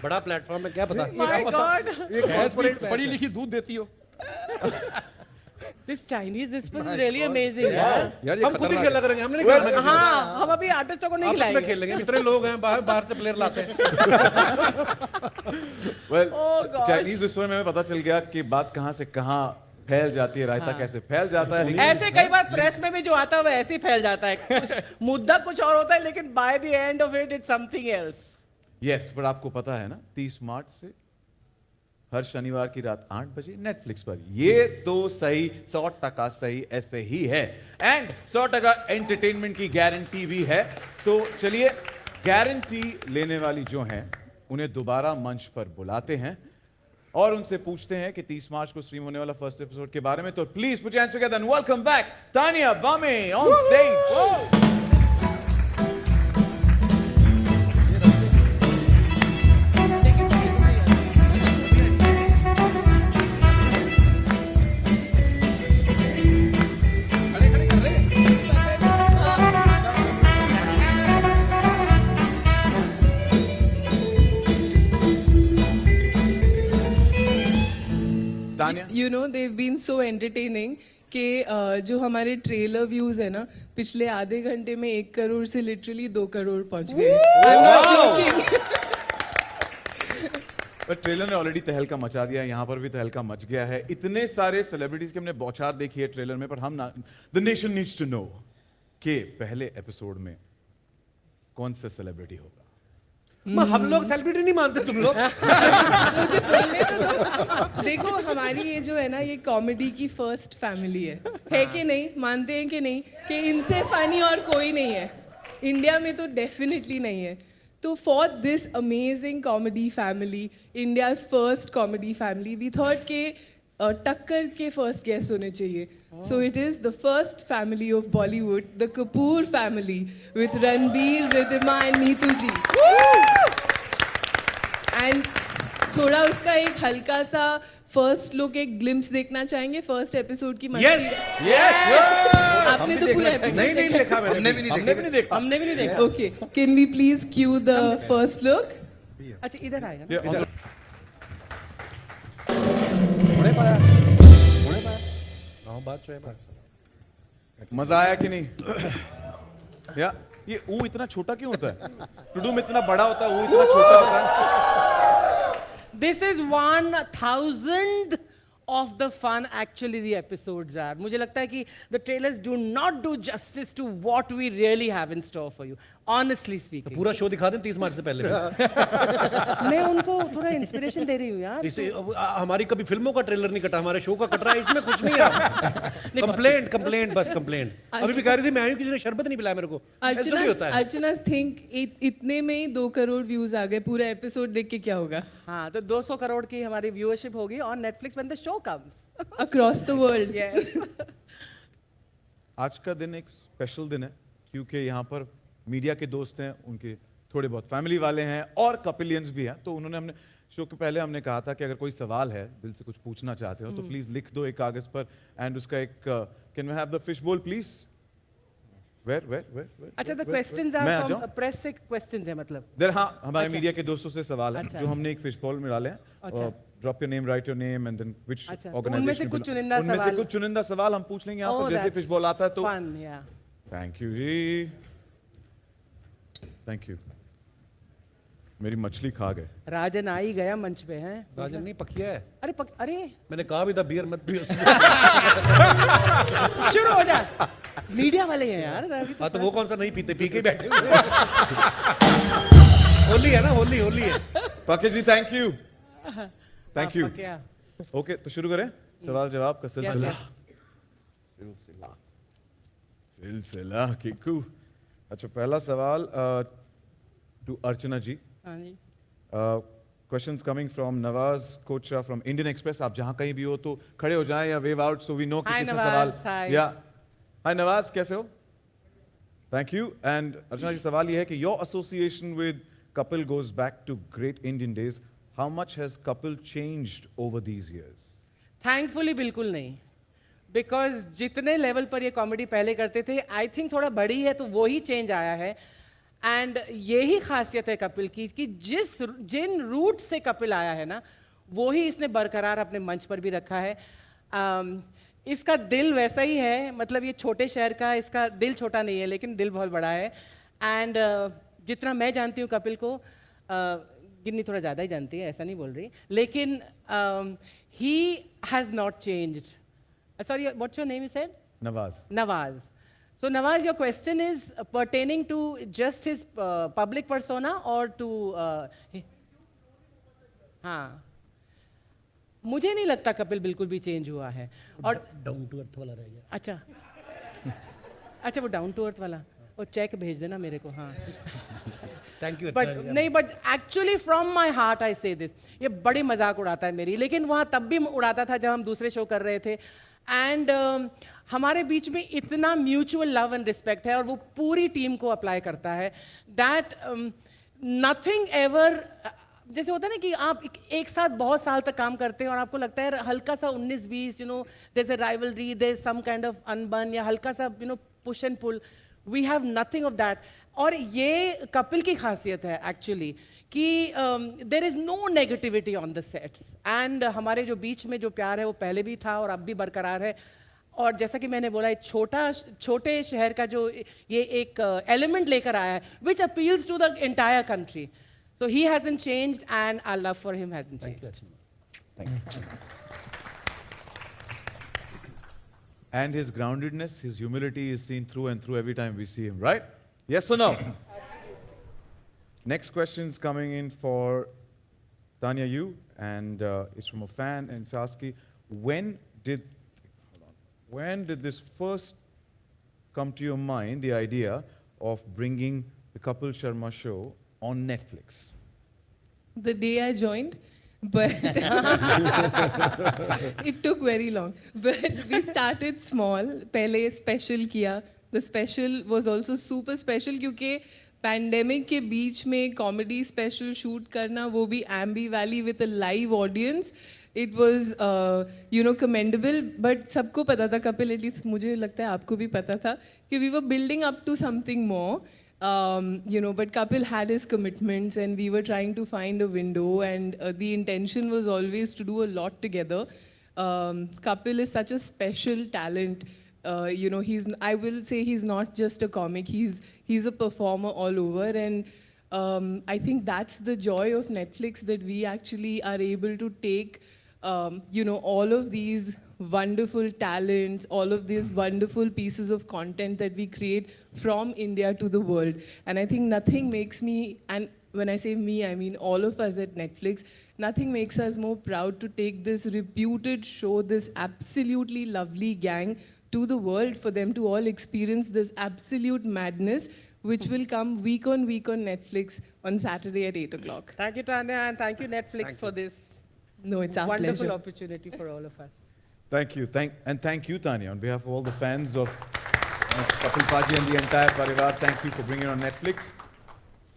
बड़ा प्लेटफॉर्म है, क्या पता। My God, भैंस पढ़ी लिखी दूध देती हो। this Chinese recipe is really amazing. यार, यार ये हम खुद ही खतरनाक खेल लग रहे हैं, हमने नहीं खेलना। हाँ, हम अभी आर्टिस्टों को नहीं आपस में खिलाएंगे। खेल लेंगे, इतने लोग हैं बाहर बाहर से प्लेयर लाते हैं। Well, Oh gosh. Chinese whisper में हमें पता चल गया कि बात कहां से कहां फैल जाती है, रायता कैसे फैल जाता है। ऐसे कई बार प्रेस में भी जो आता है वो ऐसे ही फैल जाता है। मुद्दा कुछ और होता है लेकिन by the end of it it's something else. Yes, पर आपको पता है ना 30 मार्च से हर शनिवार की रात 8 बजे नेटफ्लिक्स पर। ये तो सही 100% सही ऐसे ही है, एंड 100% एंटरटेनमेंट की गारंटी भी है। तो चलिए गारंटी लेने वाली जो हैं उन्हें दोबारा मंच पर बुलाते हैं और उनसे पूछते हैं कि 30 मार्च को स्ट्रीम होने वाला फर्स्ट एपिसोड के बारे में। तो please put your hands together and welcome back Tania Bami on stage. Tanya You know, they've been so entertaining कि जो हमारे ट्रेलर व्यूज है ना, पिछले आधे घंटे में 1 करोड़ से लिटरली 2 करोड़ पहुंच गए. I'm not joking. पर ट्रेलर ने ऑलरेडी तहलका मचा दिया है, यहाँ पर भी तहलका मच गया है. इतने सारे सेलिब्रिटीज की हमने बौछार देखी है ट्रेलर में, पर हम ना, the nation needs to know कि पहले एपिसोड में कौन सा सेलिब्रिटी होगा. हम लोग सेलिब्रिटी नहीं मानते तुम लोग. मुझे बोलने तो दो. देखो, हमारी ये जो है ना, ये कॉमेडी की फर्स्ट फैमिली है कि नहीं? मानते हैं कि नहीं कि इनसे फनी और कोई नहीं है इंडिया में? तो डेफिनेटली नहीं है. तो for this amazing comedy family, India's first comedy family, we thought के टक्कर के फर्स्ट गेस्ट होने चाहिए. So it is the first family of Bollywood, the Kapoor family with Ranbir, Riddhima and Neetu ji. एंड थोड़ा उसका एक हल्का सा फर्स्ट लुक, एक ग्लिम्स देखना चाहेंगे फर्स्ट एपिसोड की मस्ती. आपने तो पूरा एपिसोड नहीं देखा मैंने. हमने भी नहीं देखा. Okay, can we please cue the first look? अच्छा, इधर आएगा. ये on the- मजा आया कि नहीं? या ये ऊ इतना छोटा क्यों होता है? टुडुम इतना बड़ा होता है, ऊ इतना छोटा होता है. This is 1,000th of the fun actually the episodes are. मुझे लगता है कि the trailers do not do justice to what we really have in store for you. Honestly speaking. पूरा शो दिखा दें 30 मार्च से पहले. मैं उनको थोड़ा इंस्पिरेशन दे रही हूँ यार. इससे हमारी कभी फिल्मों का ट्रेलर नहीं कटा, हमारे शो का कट रहा है. इसमें कुछ नहीं है. कंप्लेंट बस कंप्लेंट. अभी भी कह रही थी मैं आयु, किसी ने शरबत नहीं पिलाया मेरे को. ऐसा नहीं होता है. अर्चना थिंक इतने में ही 2 करोड़ व्यूज आ गए. पूरा एपिसोड देख के क्या होगा? हाँ, तो 200 करोड़ की हमारी व्यूअरशिप होगी on Netflix when the show comes. Across the world. Yes. आज का दिन एक स्पेशल दिन है क्योंकि यहाँ पर मीडिया के दोस्त हैं, उनके थोड़े बहुत फैमिली वाले हैं और कपिलियंस भी हैं. तो उन्होंने, हमने शो के पहले हमने कहा था कि अगर कोई सवाल है, दिल से कुछ पूछना चाहते हो तो प्लीज लिख दो एक कागज पर. एंड उसका एक, can we have the fishbowl please? Where? अच्छा, the questions are from press से questions है मतलब. देर, हाँ, हमारे मीडिया के दोस्तों से सवाल है अच्छा. जो हमने एक फिश बॉल में डाले हैं. अच्छा. Drop your name, write your name and then which अच्छा, तो ऑर्गेनाइजेशन. उनमें से कुछ चुनिंदा उनमें से सवाल. कुछ चुनिंदा सवाल हम पूछ लेंगे यहाँ Oh, पर जैसे that's फिश बॉल आता है तो. fun, yeah. Thank you ji, thank you. मेरी मछली खा गए. राजन आ ही गया मंच पे हैं. राजन नहीं पकिया है. अरे मैंने कहा भी था बियर मत पियो. शुरू हो जा. मीडिया वाले हैं यार. हाँ, तो वो कौन सा नहीं पीते, पी के बैठे हुए. होली है ना, होली है. पके जी, थैंक यू. Thank you. क्या? ओके, तो शुरू करें सवाल जवाब का सिलसिला. सिलसिला किकू. अच्छा, पहला सवाल टू अर्चना जी. हाँ जी. Questions coming from Nawaz Kochra from Indian Express. आप जहां कहीं भी हो तो खड़े हो जाएं या wave out so we know कि Hi, किसका नवाज, सवाल. hi. या हाय नवाज, कैसे हो? Thank you. And Archana ji, सवाल ये है कि your association with Kapil goes back to great Indian days. How much has Kapil changed over these years? Thankfully बिल्कुल नहीं. बिकॉज जितने लेवल पर ये कॉमेडी पहले करते थे, आई थिंक थोड़ा बड़ी है तो वो ही चेंज आया है. एंड यही खासियत है कपिल की कि जिन रूट से कपिल आया है ना, वो ही इसने बरकरार अपने मंच पर भी रखा है. इसका दिल वैसा ही है, मतलब ये छोटे शहर का, इसका दिल छोटा नहीं है लेकिन दिल बहुत बड़ा है. एंड जितना मैं जानती हूँ कपिल को, गिन्नी थोड़ा ज़्यादा ही जानती है, ऐसा नहीं बोल रही, लेकिन he has not changed. Sorry, what's your name you said? Nawaz. So Nawaz, your question is pertaining to just his public persona or to हाँ, मुझे नहीं लगता कपिल बिल्कुल भी चेंज हुआ है. और डाउन टू अर्थ वाला रह गया. अच्छा वो डाउन टू अर्थ वाला, वो चेक भेज देना मेरे को. हाँ, thank you. But actually from my heart I से दिस. ये बड़ी मजाक उड़ाता है मेरी, लेकिन वहाँ तब भी उड़ाता था जब हम दूसरे शो कर रहे थे. एंड हमारे बीच में इतना म्यूचुअल लव एंड रिस्पेक्ट है और वो पूरी टीम को अप्लाई करता है. दैट नथिंग एवर, जैसे होता है ना कि आप एक साथ बहुत साल तक काम करते हैं और आपको लगता है हल्का सा 19-20, you know, there is a rivalry, there is some kind of anban या हल्का सा, you know, push and pull. We have nothing of that. और ये कपिल की खासियत है एक्चुअली कि there is no negativity on the sets and हमारे जो बीच में जो प्यार है वो पहले भी था और अब भी बरकरार है. और जैसा कि मैंने बोला, एक छोटे शहर का जो ये एक एलिमेंट लेकर आया है which appeals to the entire country. So he hasn't changed and our love for him hasn't changed. And his groundedness, his humility is seen through and through every time we see him, right? Yes or no? Next question is coming in for Tanya Yu, and it's from a fan, and it's asking, when did this first come to your mind, the idea of bringing the Kapil Sharma show on Netflix? The day I joined, but it took very long. But we started small. पहले special किया. The special was also super special क्योंकि pandemic के बीच में comedy special shoot करना, वो भी Ambi Valley with a live audience. It was, commendable. But सबको पता था, कपिल, at least मुझे लगता है आपको भी पता था कि we were building up to something more. But Kapil had his commitments and we were trying to find a window, and the intention was always to do a lot together. Kapil is such a special talent. I will say he's not just a comic, he's a performer all over, and I think that's the joy of Netflix, that we actually are able to take all of these wonderful talents, all of these wonderful pieces of content that we create from India to the world. And I think nothing makes me, and when I say me, I mean all of us at Netflix, nothing makes us more proud to take this reputed show, this absolutely lovely gang, to the world, for them to all experience this absolute madness, which will come week on Netflix on Saturday at 8 o'clock. Thank you, Tanya, and thank you, Netflix, for this No, it's our wonderful pleasure. opportunity for all of us. Thank you. Thank you, Tanya, on behalf of all the fans of Kapil Paji and the entire Parivar. Thank you for bringing it on Netflix.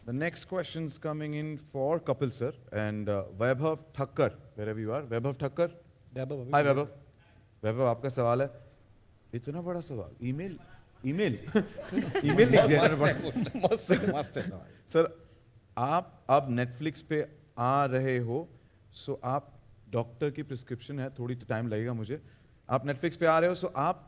The next question's coming in for Kapil sir and Vaibhav Thakkar, wherever you are. Vaibhav Thakkar. Hi, Vaibhav. Vaibhav, आपका सवाल है. इतना बड़ा सवाल. ईमेल लिख दिया मस्त है सवाल. सर, आप अब नेटफ्लिक्स पे आ रहे हो, सो आप डॉक्टर की प्रिस्क्रिप्शन है, थोड़ी तो टाइम लगेगा मुझे. आप नेटफ्लिक्स पे आ रहे हो, सो आप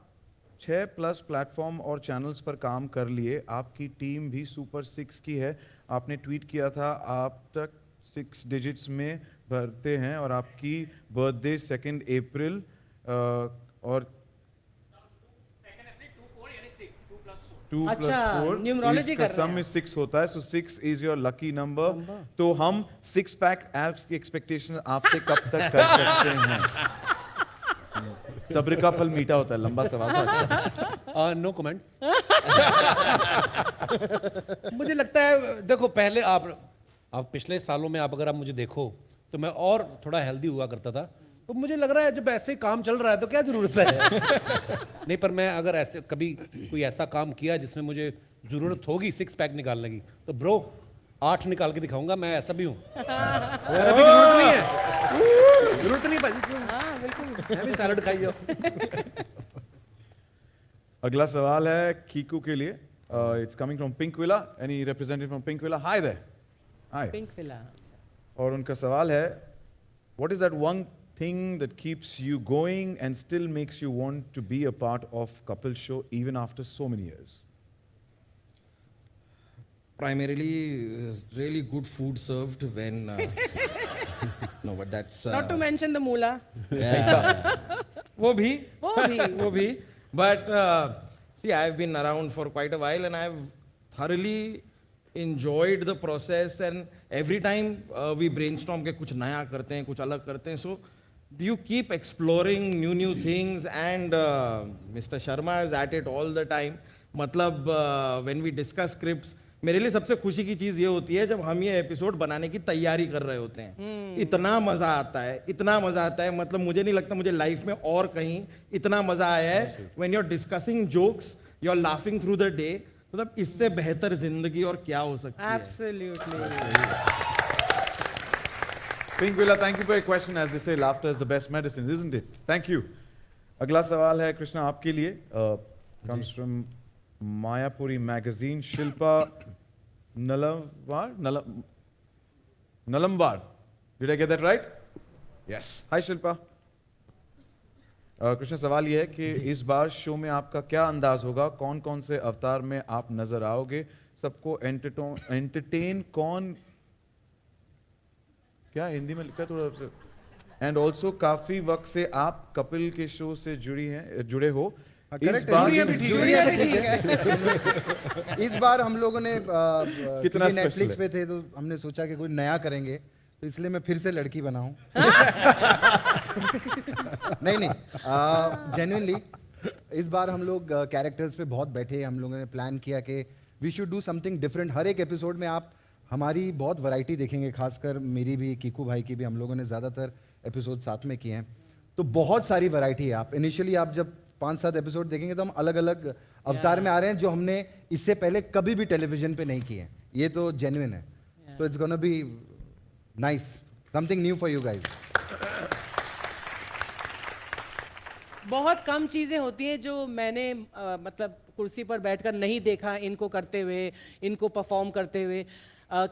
6+ प्लेटफॉर्म और चैनल्स पर काम कर लिए. आपकी टीम भी सुपर 6 की है. आपने ट्वीट किया था आप तक 6 डिजिट्स में भरते हैं, और आपकी बर्थडे 2 अप्रैल और 2 + 4 न्यूमरोलॉजी कर रहे सम हैं. is 6 होता है, so 6 is your lucky number. तो हम 6 पैक एप्स की एक्सपेक्टेशन आपसे कब तक कर सकते हैं? सब्र का फल मीठा होता है. लंबा सवाल था. No comments. मुझे लगता है, देखो, पहले आप पिछले सालों में अगर आप मुझे देखो तो मैं और थोड़ा हेल्दी हुआ करता था. तो मुझे लग रहा है जब ऐसे काम चल रहा है तो क्या जरूरत है. नहीं, पर मैं अगर ऐसे कभी कोई ऐसा काम किया जिसमें मुझे जरूरत होगी 6 पैक निकालने की, तो ब्रो 8 निकाल के दिखाऊंगा. मैं ऐसा भी हूँ. अभी जरूरत नहीं है. जरूरत नहीं भाजी. हाँ, बिल्कुल. मैं भी सैलड खाई जाओ. अगला सवाल है कीकू के लिए. It's coming from Pinkvilla. Any representative from Pinkvilla? Hi there. Hi. Pinkvilla. और उनका सवाल है, what is that one thing that keeps you going and still makes you want to be a part of Kapil show even after so many years? Primarily, really good food served when. No, but that's. Not to mention the moolah. वो भी. But see, I've been around for quite a while and I've thoroughly enjoyed the process, and every time we brainstorm के कुछ नया करते हैं, कुछ अलग करते हैं. So you keep exploring new things, and Mr. Sharma is at it all the time. मतलब when we discuss scripts, मेरे लिए सबसे खुशी की चीज़ ये होती है जब हम ये एपिसोड बनाने की तैयारी कर रहे होते हैं. इतना मज़ा आता है. मतलब मुझे नहीं लगता मुझे लाइफ में और कहीं इतना मज़ा आया है. when you're discussing jokes, you're laughing through the day. मतलब इससे बेहतर जिंदगी और क्या हो सकती है. Absolutely. Pink Villa, thank you for your question. As they say, laughter is the best medicine, isn't it? Thank you. अगला सवाल है कृष्णा आपके लिए. Comes from Mayapuri magazine. Shilpa Nalavar. Nalambar. Did I get that right? Yes. Hi Shilpa. Krishna, सवाल ये है कि इस बार शो में आपका क्या अंदाज होगा, कौन कौन से अवतार में आप नजर आओगे, सबको एंटरटेन कौन, क्या हिंदी में लिखा थोड़ा सा, एंड ऑल्सो काफी वक्त से आप कपिल के शो से जुड़े हो। इस बार हम लोगों ने कितना नेटफ्लिक्स पे थे तो हमने सोचा कि कोई नया करेंगे, तो इसलिए मैं फिर से लड़की बनाऊं। नहीं, जेन्युइनली इस बार हम लोग कैरेक्टर्स पे बहुत बैठे, हम लोगों ने प्लान किया कि we should do something different. हर एक एपिसोड में आप हमारी बहुत वैरायटी देखेंगे, खासकर मेरी भी, कीकू भाई की भी। हम लोगों ने ज़्यादातर एपिसोड साथ में किए हैं, तो बहुत सारी वैरायटी है। आप इनिशियली आप जब 5-7 एपिसोड देखेंगे तो हम अलग अलग अवतार में आ रहे हैं जो हमने इससे पहले कभी भी टेलीविजन पे नहीं किए हैं। ये तो जेन्युइन है, तो it's gonna be nice, something new for you guys. बहुत कम चीज़ें होती हैं जो मैंने मतलब कुर्सी पर बैठकर नहीं देखा इनको करते हुए, इनको परफॉर्म करते हुए।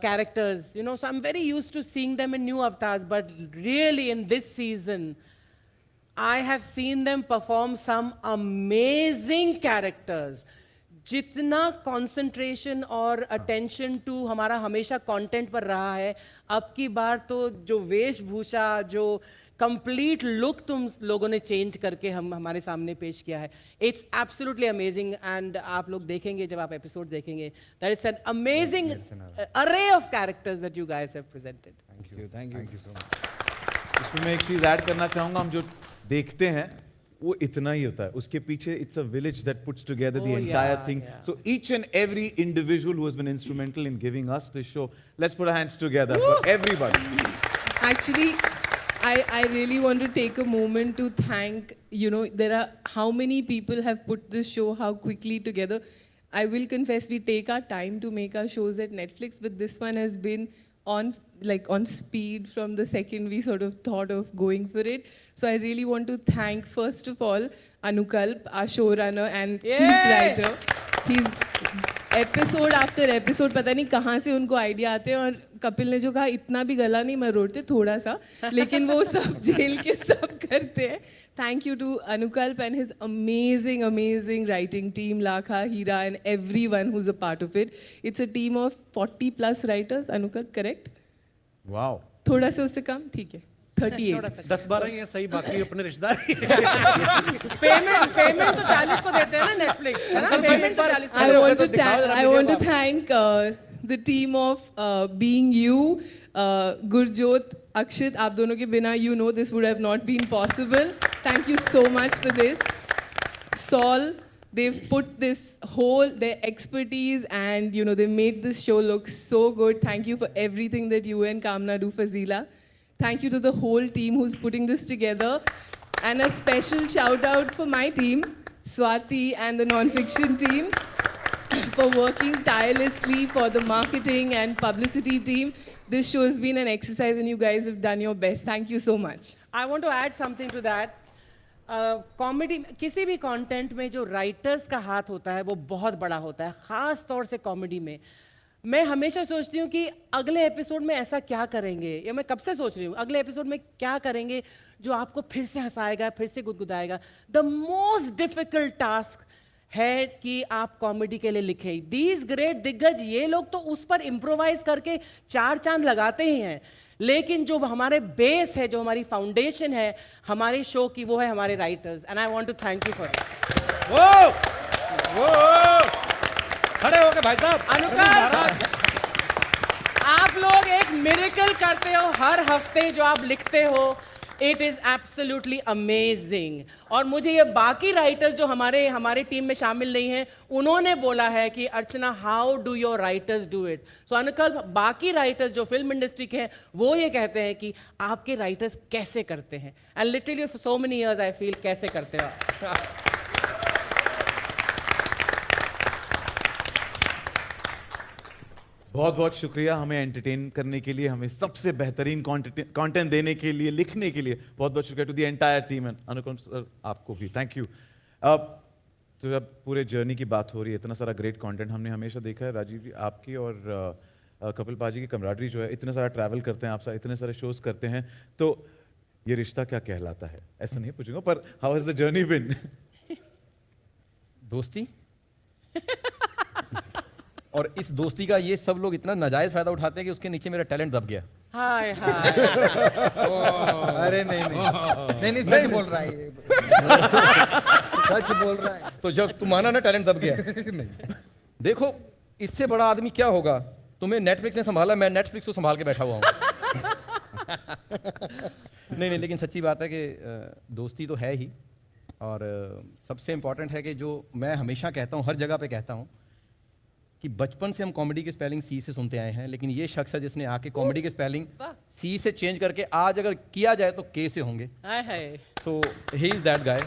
characters, you know, so I'm very used to seeing them in new avatars, but really in this season, I have seen them perform some amazing characters. जितना concentration और attention to हमारा हमेशा content पर रहा है, अब की बार तो जो वेशभूषा, जो complete look तुम लोगों ने change करके हमारे सामने पेश किया है, it's absolutely amazing, and आप लोग देखेंगे जब आप episode देखेंगे, that it's an amazing array of characters that you guys have presented. Thank you so much. इसमें मैं एक चीज ऐड करना चाहूंगा, हम जो देखते हैं वो इतना ही होता है, उसके पीछे it's a village that puts together the entire thing. So each and every individual who has been instrumental in giving us this show, let's put our hands together for everybody. Actually, I really want to take a moment to thank, you know, there are how many people have put this show how quickly together. I will confess, we take our time to make our shows at Netflix, but this one has been on speed from the second we sort of thought of going for it. So I really want to thank, first of all, Anukalp, our showrunner and chief writer. He's episode after episode, पता नहीं कहाँ से उनको आइडिया आते हैं, और कपिल ने जो कहा इतना भी गला नहीं मरोड़ते, थोड़ा सा, लेकिन वो सब झेल के सब करते हैं. Thank you to Anukalp and his amazing amazing writing team, Lakha, Heera and everyone who is a part of it. It's a team of 40+ writers. Anukalp correct? Wow. थोड़ा से उससे कम, ठीक है, 38. 10-12 ये सही, बाकी अपने रिश्तेदार. पेमेंट तो 40 को देते हैं ना नेटफ्लिक्स, है ना? पेमेंट तो 40 को. I want to thank the team of Being You, Gurjot, Akshit. आप दोनों के बिना, you know, this would have not been possible. Thank you so much for this. Saul, they've put this whole, their expertise, and you know, they made this show look so good. Thank you for everything that you and Kamna do for Zila. Thank you to the whole team who's putting this together. And a special shout out for my team, Swati and the non-fiction team, for working tirelessly for the marketing and publicity team. This show has been an exercise and you guys have done your best. Thank you so much. I want to add something to that. Comedy, किसी भी कंटेंट में जो राइटर्स का हाथ होता है वो बहुत बड़ा होता है, ख़ास तौर से कॉमेडी में. मैं हमेशा सोचती हूँ कि अगले एपिसोड में ऐसा क्या करेंगे, या मैं कब से सोच रही हूँ अगले एपिसोड में क्या करेंगे जो आपको फिर से हंसाएगा, फिर से गुदगुदाएगा. द मोस्ट डिफिकल्ट टास्क है कि आप कॉमेडी के लिए लिखें. दीज ग्रेट दिग्गज, ये लोग तो उस पर इम्प्रोवाइज करके 4 चांद लगाते ही हैं, लेकिन जो हमारे बेस है, जो हमारी फाउंडेशन है हमारे शो की, वो है हमारे writers. And I want to thank you for it. खड़े हो गए भाई साहब. अनुकल्प, आप लोग एक मिरेकल करते हो हर हफ्ते जो आप लिखते हो. It is absolutely amazing. और मुझे ये बाकी राइटर्स जो हमारे टीम में शामिल नहीं हैं, उन्होंने बोला है कि Archana, how do your writers do it. So Anukalp, बाकी राइटर्स जो फिल्म इंडस्ट्री के हैं वो ये कहते हैं कि आपके राइटर्स कैसे करते हैं. And literally for so many years I feel कैसे करते हो. बहुत बहुत शुक्रिया हमें एंटरटेन करने के लिए, हमें सबसे बेहतरीन कंटेंट देने के लिए, लिखने के लिए. बहुत बहुत शुक्रिया to the entire team. And Anukalp sir, आपको भी थैंक यू. तो जब पूरे जर्नी की बात हो रही है, इतना सारा ग्रेट कंटेंट हमने हमेशा देखा है राजीव जी आपकी और कपिल पाजी की कमराडरी जो है, इतने सारा ट्रैवल करते हैं आप, इतने सारे शोज करते हैं, तो ये रिश्ता क्या कहलाता है? ऐसा नहीं पूछूंगा, पर how has the journey been? दोस्ती और इस दोस्ती का ये सब लोग इतना नाजायज फायदा उठाते हैं कि उसके नीचे मेरा टैलेंट दब गया। हाय हाय। अरे नहीं सच बोल रहा है ये। सच बोल रहा है। तो जब तू माना ना टैलेंट दब गया। देखो इससे बड़ा आदमी क्या होगा, तुम्हें नेटफ्लिक्स ने संभाला, मैं नेटफ्लिक्स को संभाल के बैठा हुआ हूँ। नहीं, लेकिन सच्ची बात है कि दोस्ती तो है ही, और सबसे इम्पोर्टेंट है कि जो मैं हमेशा कहता हूँ, हर जगह पे कहता हूँ कि बचपन से हम कॉमेडी के स्पेलिंग सी से सुनते आए हैं, लेकिन ये शख्स है जिसने आके कॉमेडी के स्पेलिंग सी से चेंज करके आज अगर किया जाए तो के से होंगे। हाय हाय। तो ही इज दैट गाय।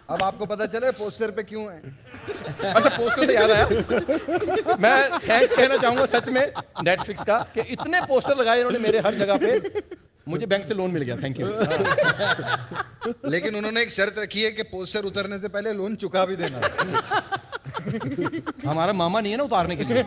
अब आपको पता चले पोस्टर पे क्यों है। अच्छा, पोस्टर से याद आया, मैं थैंक्स कहना चाहूंगा सच में नेटफ्लिक्स का कि इतने पोस्टर लगाए इन्होंने मेरे हर जगह पे, मुझे बैंक से लोन मिल गया। Thank you. लेकिन उन्होंने एक शर्त रखी है कि पोस्टर उतरने से पहले लोन चुका भी देना। हमारा मामा नहीं है ना उतारने के लिए।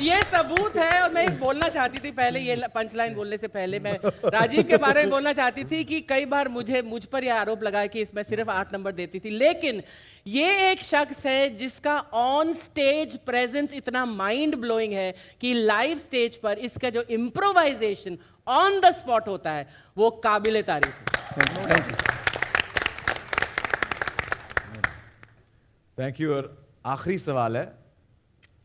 ये सबूत है। और मैं बोलना चाहती थी पहले, ये पंच लाइन बोलने से पहले मैं राजीव के बारे में बोलना चाहती थी कि कई बार मुझ पर यह आरोप लगा कि इसमें सिर्फ 8 नंबर देती थी, लेकिन ये एक शख्स है जिसका ऑन स्टेज प्रेजेंस इतना माइंड ब्लोइंग है कि लाइव स्टेज पर इसका जो इम्प्रोवाइजेशन ऑन द स्पॉट होता है वो काबिले तारीफ है। Thank you. और आखिरी सवाल है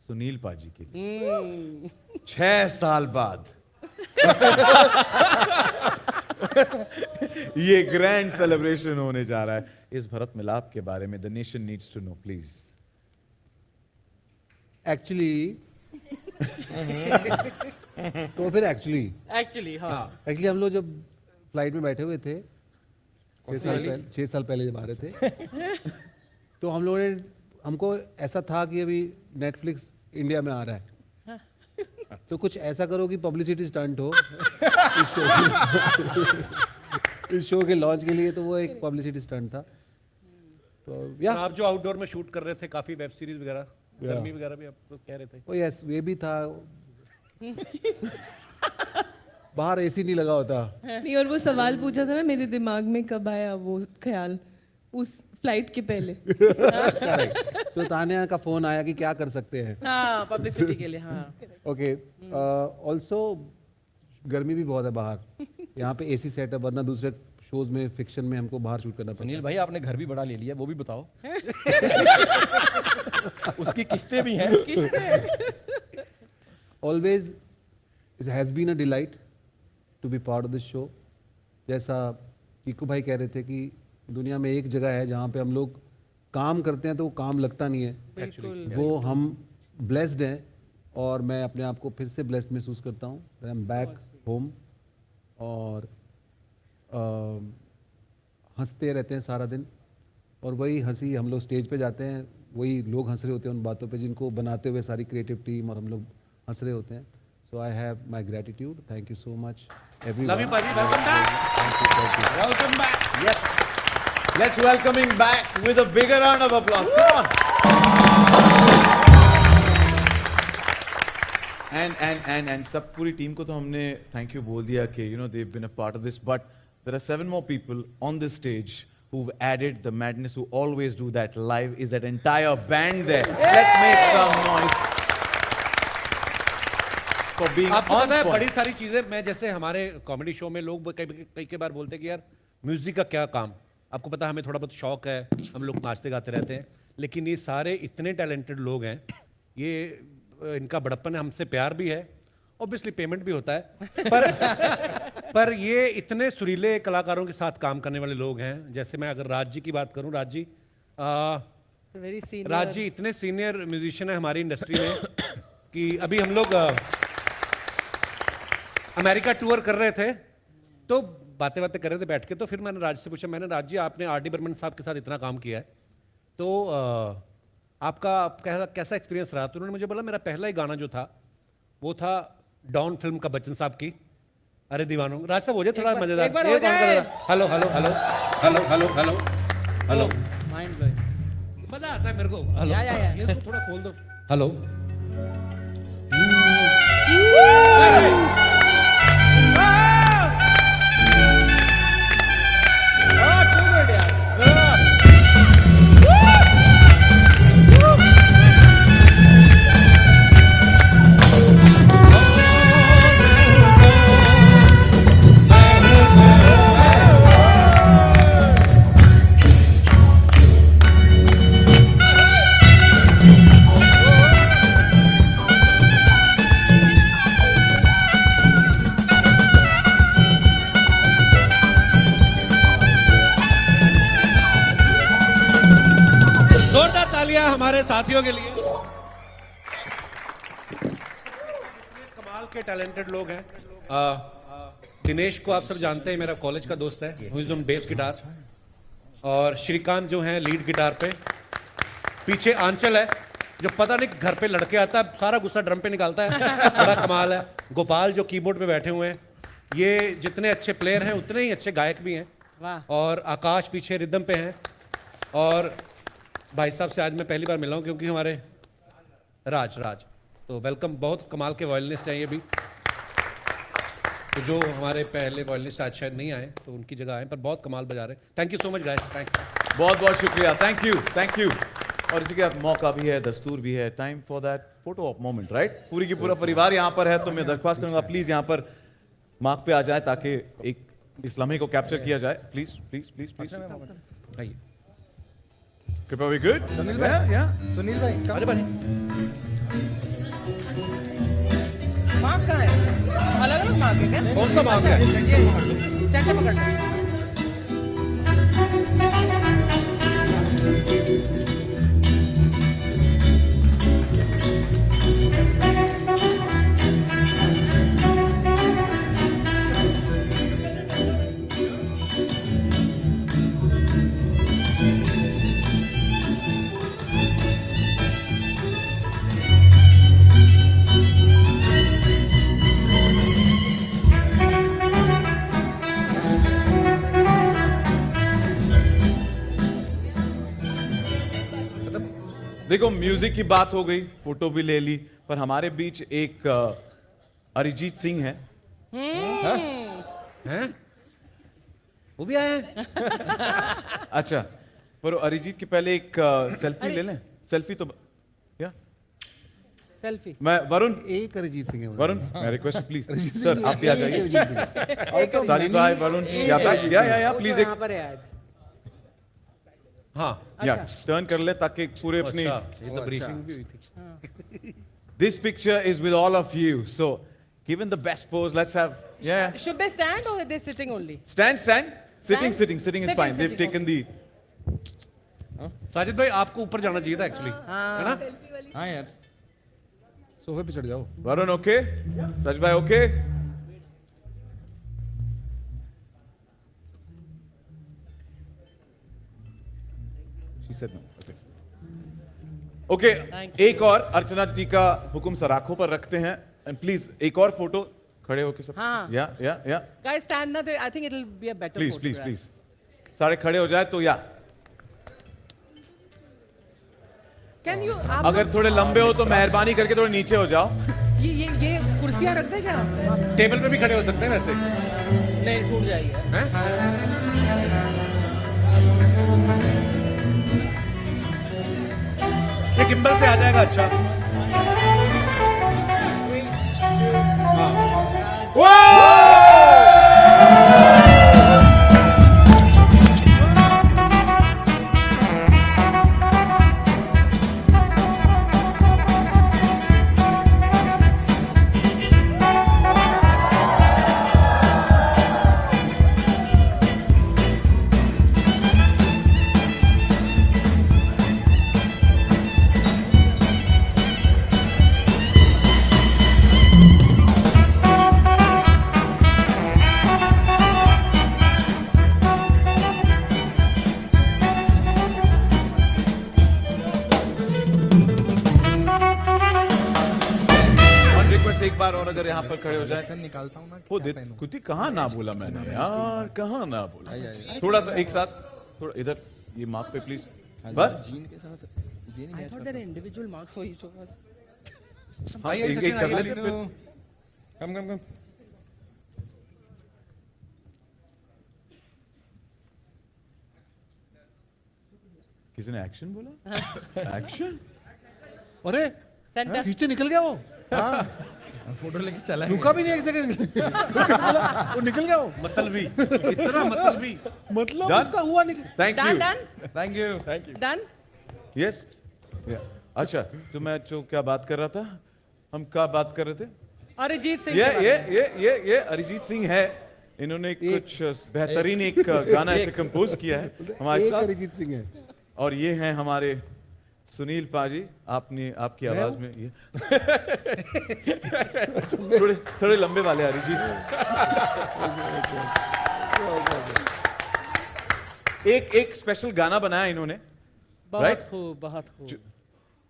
सुनील पाजी के लिए। 6 साल बाद ये ग्रैंड सेलिब्रेशन होने जा रहा है, इस भरत मिलाप के बारे में the nation needs to know please. Actually तो फिर एक्चुअली हम लोग जब फ्लाइट में बैठे हुए थे 6 साल पहले जब आ रहे थे, तो हम लोगों ने, हमको ऐसा था कि अभी नेटफ्लिक्स इंडिया में आ रहा है, तो कुछ ऐसा करो कि पब्लिसिटी स्टंट हो इस शो के लॉन्च के लिए। तो वो एक पब्लिसिटी स्टंट था। तो या आप जो आउटडोर में शूट कर रहे थे काफी वेब सीरीज वगैरह, गर्मी वगैरह भी आप लोग कह रहे थे। ओ यस, ये भी था। बाहर एसी नहीं लगा होता। नहीं, और वो सवाल पूछा था ना, मेरे दिमाग में कब आया वो ख्याल उस फ्लाइट के पहले। सो तानिया का फोन आया कि क्या कर सकते हैं। हाँ, पब्लिसिटी के लिए। हाँ ओके। ऑल्सो गर्मी भी बहुत है बाहर, यहाँ पे एसी सेट है, वरना दूसरे शोज में फिक्शन में हमको बाहर शूट करना पड़ता है। अनिल भाई आपने घर भी बड़ा ले लिया, वो भी बताओ। उसकी किस्तें भी हैं। Always it has been a delight to be part of this show. जैसा चीकू भाई कह रहे थे कि दुनिया में एक जगह है जहाँ पे हम लोग काम करते हैं तो वो काम लगता नहीं है। वो हम ब्लेस्ड हैं, और मैं अपने आप को फिर से ब्लेस्ड महसूस करता हूँ। आई एम बैक होम, और हंसते रहते हैं सारा दिन, और वही हंसी हम लोग स्टेज पे जाते हैं, वही लोग हंस रहे होते हैं उन बातों पे जिनको बनाते हुए सारी क्रिएटिव टीम और हम लोग हंस रहे होते हैं। So I have my gratitude. Thank you so much everyone. Love you पाजी, welcome back. Welcome back. Yes, let's welcome him back with a bigger round of applause. Come on. And सब पूरी टीम को तो हमने थैंक यू बोल दिया कि you know they have been a part of this, but there are 7 more people on this stage who've added the madness, who always do that live, is that entire band there. Let's make some noise for being आपको on पता है point. बड़ी सारी चीजें, मैं जैसे हमारे कॉमेडी शो में लोग कई बार बोलते हैं कि यार म्यूजिक का क्या काम। आपको पता है हमें थोड़ा बहुत शौक है, हम लोग नाचते गाते रहते हैं, लेकिन ये सारे इतने टैलेंटेड लोग हैं, ये इनका बड़प्पन है, हमसे प्यार भी है, ऑब्वियसली पेमेंट भी होता है, पर ये इतने सुरीले कलाकारों के साथ काम करने वाले लोग हैं। जैसे मैं अगर राज जी की बात करूं, राज जी इतने सीनियर म्यूजिशियन है हमारी इंडस्ट्री में कि अभी हम लोग अमेरिका टूर कर रहे थे, तो बातें कर रहे थे बैठ के, तो फिर मैंने राज से पूछा, मैंने राज जी आपने आर डी बर्मन साहब के साथ इतना काम किया है, तो आपका कैसा एक्सपीरियंस रहा? तो उन्होंने मुझे बोला मेरा पहला ही गाना जो था वो था डॉन फिल्म का बच्चन साहब की, अरे दीवानों, राज साहब हो जाए थोड़ा एक बार- मजेदार। एक बार हो ये कौन कर जाए। रहा है? Hello hello hello hello hello hello hello. Mind blowing. मजा आता है मेरे को। हेलो या। ये इसको थोड़ा खोल दो। हेलो। जोरदार तालियां हमारे साथियों के लिए। कमाल के टैलेंटेड लोग हैं। दिनेश को आप सब जानते हैं, मेरा कॉलेज का दोस्त है, who is on bass guitar. और श्रीकांत जो हैं लीड गिटार पे। पीछे आंचल है जो पता नहीं घर पे लड़के आता है, सारा गुस्सा ड्रम पे निकालता है। बड़ा कमाल है। गोपाल जो कीबोर्ड पे बैठे हुए हैं। ये जितने अच्छे प्लेयर हैं उतने ही अच्छे गायक भी हैं। वाह। और आकाश पीछे रिदम पे हैं। और भाई साहब से आज मैं पहली बार मिला हूं क्योंकि हमारे राज तो वेलकम। बहुत कमाल के वॉयलिनिस्ट हैं ये भी। तो जो हमारे पहले वॉयलिनिस्ट आज शायद नहीं आए तो उनकी जगह आए, पर बहुत कमाल बजा रहे हैं। Thank you so much guys. Thank you. बहुत बहुत शुक्रिया, थैंक यू। और इसी के साथ मौका भी है, दस्तूर भी है, time for that photo of moment, right? पूरी की पूरा परिवार यहाँ पर है, तो मैं दरख्वास्त करूंगा प्लीज यहाँ पर मार्क पे आ जाए ताकि एक इस लम्हे को कैप्चर किया जाए। प्लीज प्लीज प्लीज प्लीज आइए। कृपया वी गुड। सुनील भाई, सुनील भाई अरे भाई मार्क कहाँ है? अलग अलग मार्क है क्या? कौन सा मार्क है? सेंटर पकड़ना। देखो, म्यूजिक की बात हो गई, फोटो भी ले ली, पर हमारे बीच एक अरिजीत सिंह है। हैं? वो भी आए हैं? अच्छा, पर अरिजीत के पहले एक सेल्फी ले लें। सेल्फी तो या सेल्फी। मैं वरुण एक अरिजीत सिंह है। वरुण मैं रिक्वेस्ट प्लीज सर आप भी आ जाइए। साजिद भाई, वरुण या प्लीज यहाँ एक पर है आज। हाँ। या टर्न कर ले ताकि पूरे अपनी अच्छा, ये तो ब्रीफिंग भी हुई थी। This picture is with all of you, so given the best pose, let's have Should they stand or are they sitting only? stand sitting is fine. They've taken the Sajid भाई आपको ऊपर जाना चाहिए था एक्चुअली, है ना? हाँ यार, सोफे पे चढ़ जाओ। वरुण ओके, सच भाई okay. She said no. Okay. एक और अर्चना जी का हुक्म सर आंखों पर रखते हैं, एंड प्लीज एक और फोटो खड़े होके सब। हाँ। या Guys, stand now. I think it'll be a better please photograph. Please सारे खड़े हो जाए तो या Can you? आप अगर थोड़े लंबे हो तो मेहरबानी करके थोड़े नीचे हो जाओ। ये कुर्सियाँ रख दे क्या? टेबल पे भी खड़े हो सकते हैं वैसे। नहीं, टूट जाएगी। हैं? ये गिम्बल से आ जाएगा। अच्छा। एक बार और अगर यहाँ पर खड़े हो जाए निकालता हूँ ना वो दे कुत्ती कहाँ ना बोला मैंने यार, कहाँ ना बोला। थोड़ा सा एक साथ, थोड़ा इधर ये मार्क पे प्लीज, बस जीन के साथ ये नहीं I match thought there are individual marks for each of us. हम एक एक कर लेते फिर। कम किसी ने एक्शन बोला? एक्शन? अरे Center. खींचते निकल गया वो, फोटो लेके चला रुका भी नहीं एक सेकंड। वो निकल गया वो, मतलबी, इतना मतलबी, मतलब Done? उसका हुआ निकल। Thank Done, you. done, thank you done. Yes अच्छा, तो मैं जो क्या बात कर रहा था, हम क्या बात कर रहे थे? अरिजीत सिंह. ये अरिजीत सिंह है। इन्होंने कुछ बेहतरीन एक गाना ऐसे कंपोज किया है हमारे साथ, अरिजीत सिंह है। और ये हैं हमारे सुनील पाजी। आपने आपकी आवाज में ये थोड़े थोड़े लंबे वाले अरिजीत। एक स्पेशल गाना बनाया इन्होंने, बहुत right? खूब, बहुत खूब.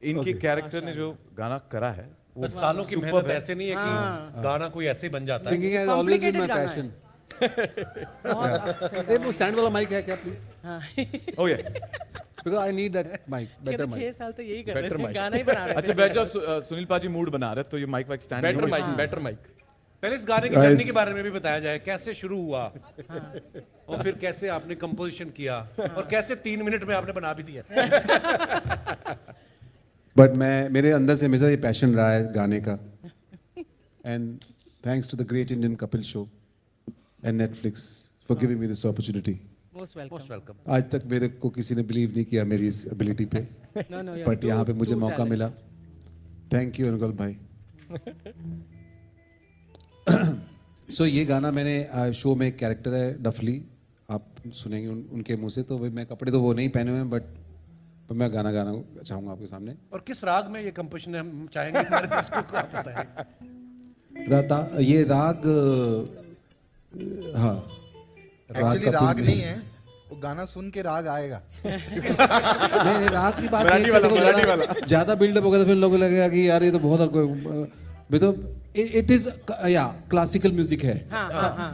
इनके कैरेक्टर ने जो गाना करा है वो बस सालों की superb मेहनत है। ऐसे नहीं है कि गाना कोई ऐसे ही बन जाता है। Singing has always been my Complicated passion. बहुत ए वो स्टैंड वाला माइक है क्या प्लीज? हाँ. Oh yeah. Because I need that mic, ये बेटर तो 6 माइक। साल तो यही कर Better रहे थे, mic. गाना ही बना रहे थे. अच्छा बैठ जाओ, सुनील पाजी मूड बना रहे तो ये माइक वाइक stand better mic, better mic. पहले इस गाने की जर्नी के बारे में भी बताया जाए, कैसे शुरू हुआ और फिर कैसे आपने कंपोजिशन किया और कैसे 3 मिनट में आपने बना भी दिया। बट मेरे अंदर से हमेशा ये पैशन रहा है गाने का, and thanks to the great Indian Kapil show and Netflix for giving me this opportunity. Most welcome. Most welcome. आज तक मेरे को किसी ने बिलीव नहीं किया मेरी इस एबिलिटी पे, No, no, बट यहाँ पे मुझे मौका मिला। थैंक यू अनुगल भाई। सो ये गाना मैंने शो में एक कैरेक्टर है डफली, आप सुनेंगे उनके मुंह से, तो मैं कपड़े तो वो नहीं पहने हुए हैं, बट मैं गाना गाना चाहूँगा आपके सामने। और किस राग में ये कंपोजिशन है, हम चाहेंगे हमारे दर्शकों को आप बताएं। ये राग, हाँ एक्चुअली का राग कुल नहीं है, वो गाना सुन के राग आएगा। नहीं राग की बात है, देखो ज्यादा बिल्डअप होगा तो फिर लोगों को लगेगा कि यार ये तो बहुत, तो इट इज या क्लासिकल म्यूजिक है। हाँ, हाँ, हाँ.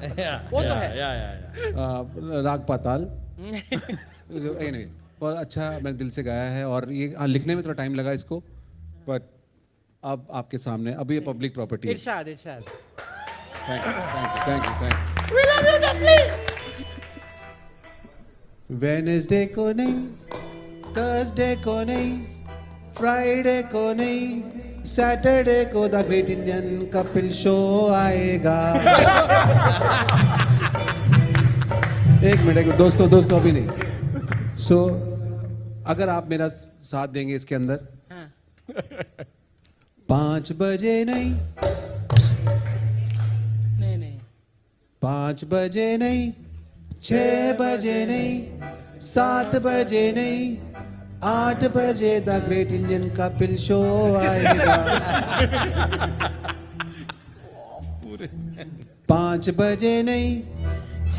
वो तो है. राग पाताल। anyway, बहुत अच्छा मैंने दिल से गाया है, और ये लिखने में थोड़ा टाइम लगा इसको, बट अब आपके सामने, अब ये पब्लिक प्रॉपर्टी है। इरशाद, इरशाद. Thank you, thank you, thank you. We love you, Duffy. Wednesday को नहीं, थर्सडे को नहीं, फ्राइडे को नहीं, सैटरडे को the great Indian Kapil show आएगा। एक मिनट दोस्तों अभी नहीं। सो अगर आप मेरा साथ देंगे इसके अंदर, 5 बजे नहीं, नहीं 5 बजे नहीं, 6 बजे नहीं, 7 बजे नहीं, 8 बजे the great Indian Kapil show आएगा। 5 बजे नहीं,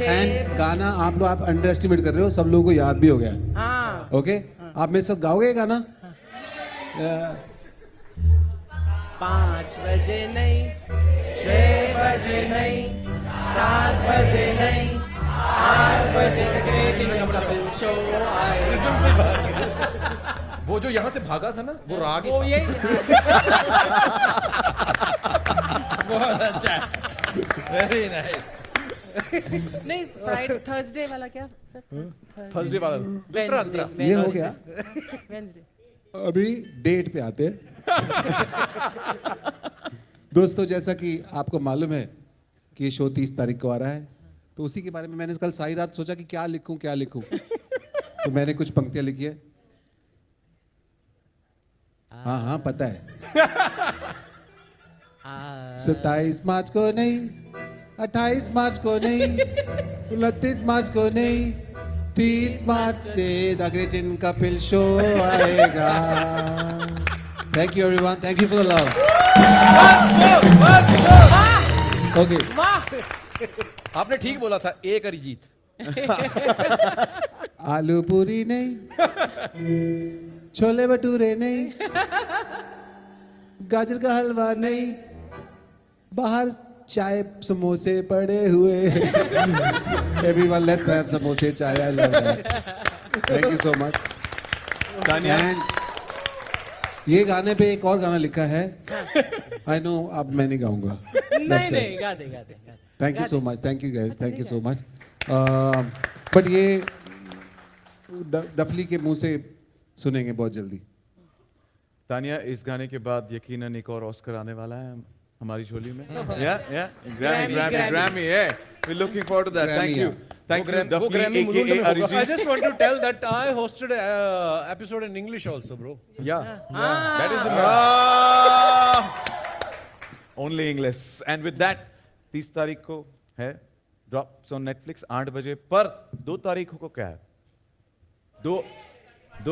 एंड गाना आप लोग अंडर एस्टिमेट कर रहे हो, सब लोगों को याद भी हो गया। हाँ. ओके, आप मेरे साथ गाओगे ये गाना? 5 बजे नहीं, 6 बजे नहीं, 7 बजे नहीं, 8 बजे ग्रेट इंडियन कपिल शो आएगा. वो जो यहाँ से भागा था ना, वो राग ही वो था। यही. बहुत अच्छा, वेरी नाइस। नहीं, फ्राइडे, थर्सडे वाला क्या? थर्सडे वाला दूसरा अंतरा। ये हो गया। वेडनेसडे. अभी डेट पे आते हैं। दोस्तों, जैसा कि आपको मालूम है कि ये शो 30 तारीख को आ रहा है, तो उसी के बारे में मैंने कल सारी रात सोचा कि क्या लिखूं। तो मैंने कुछ पंक्तियां लिखी है। हाँ पता है। 27 मार्च को नहीं, 28 मार्च को नहीं, 29 मार्च को नहीं, 30 मार्च से the great Indian Kapil show आएगा। Thank you everyone, thank you for the love. Okay, आपने ठीक बोला था, एक अरिजीत। आलू पूरी नहीं, छोले भटूरे नहीं, गाजर का हलवा नहीं, बाहर चाय समोसे पड़े हुए एवरीवन लेट्स हैव समोसे चाय I love that thank you so much Tania and ये गाने पे एक और गाना लिखा है आई नो अब मैं नहीं गाऊंगा नहीं गा दे thank you so much thank you guys thank you so much but ये डफली के मुंह से सुनेंगे बहुत जल्दी तानिया, इस गाने के बाद यकीनन एक और ऑस्कर आने वाला है हमारी झोली में. Grammy. Yeah, we're looking forward to that. Grammy, Thank you, वो Duffy, Grammy मुझे aka होगा. I Arijit. just want to tell that I hosted an episode in English also, bro. Yeah, that is only English. And with that, 30 तारीख को है ड्रॉप्स ऑन नेटफ्लिक्स 8 बजे पर. 2 तारीख को क्या है? 2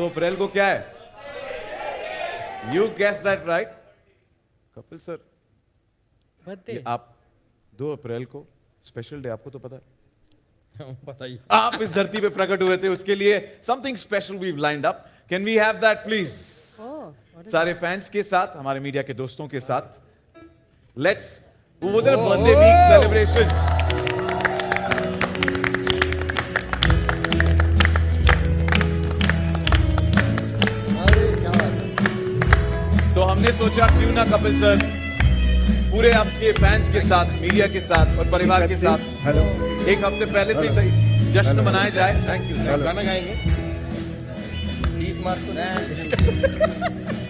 अप्रैल को क्या है? You guessed that right. Kapil sir, birthday आप 2 अप्रैल को स्पेशल डे, आपको तो पता है, बताइए. आप इस धरती पे प्रकट हुए थे, उसके लिए something special we lined up. Can we have that please? सारे फैंस के साथ, हमारे मीडिया के दोस्तों के साथ, लेट्स बर्थडे वीक सेलिब्रेशन. तो हमने सोचा क्यों ना कपिल सर पूरे आपके फैंस के साथ, मीडिया के साथ और परिवार के साथ एक हफ्ते पहले से ही जश्न मनाया जाए. Thank you. गाना गाएंगे 30 मार्च को.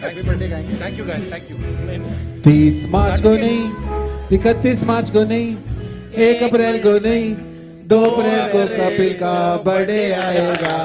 हैप्पी बर्थडे गाएंगे. Thank you guys. Thank you. 30 मार्च को नहीं, 31 मार्च को नहीं, 1 अप्रैल को नहीं, 2 अप्रैल को कपिल का बर्थडे आएगा.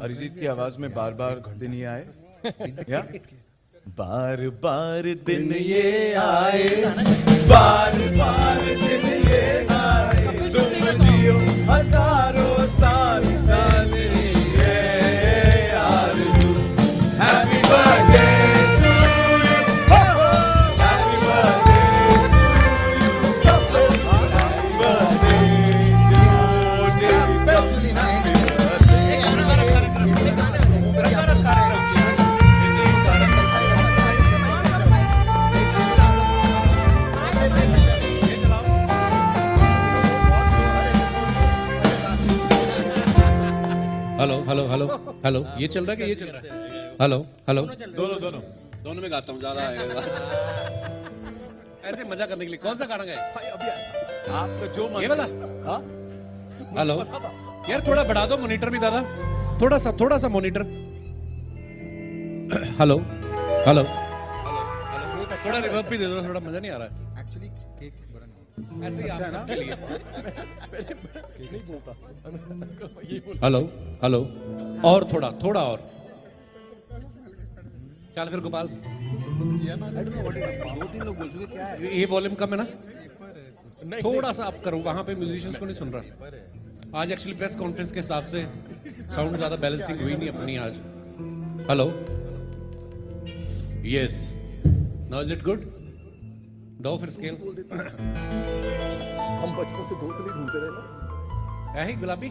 अरिजीत की आवाज में बार बार दिन ये आए. या बार बार दिन ये आए, बार बार दिन ये आए, तुम जियो हजारों साल साल ये आरज़ू. Happy birthday to you, happy birthday to you, happy birthday hello ये चल रहा है कि ये चल रहा है? हेलो दोनों में गाता हूँ, ज्यादा आएगा ऐसे मजा करने के लिए. कौन सा गाना गाए? आपका जो मन. ये वाला. हेलो यार, थोड़ा बढ़ा दो मॉनिटर भी दादा, थोड़ा सा मॉनिटर. हेलो थोड़ा रिवर्ब भी दे दो, थोड़ा मजा नहीं आ रहा है. एक्चुअली केक बड़ा ऐसे ही आप के लिए. नहीं बोलता. हेलो और थोड़ा और. चल फिर गोपाल. 2-3 लोग बोल चुके क्या है. ये वॉल्यूम कम है ना, थोड़ा सा अप करो. वहां पे म्यूजिशियंस को नहीं सुन रहा. आज एक्चुअली प्रेस कॉन्फ्रेंस के हिसाब से साउंड ज्यादा बैलेंसिंग हुई नहीं अपनी आज. Hello yes, now is it good? दो फिर स्केल. हम बचपन से दोस्त नहीं ढूंढते रहे ना. है ही गुलाबी.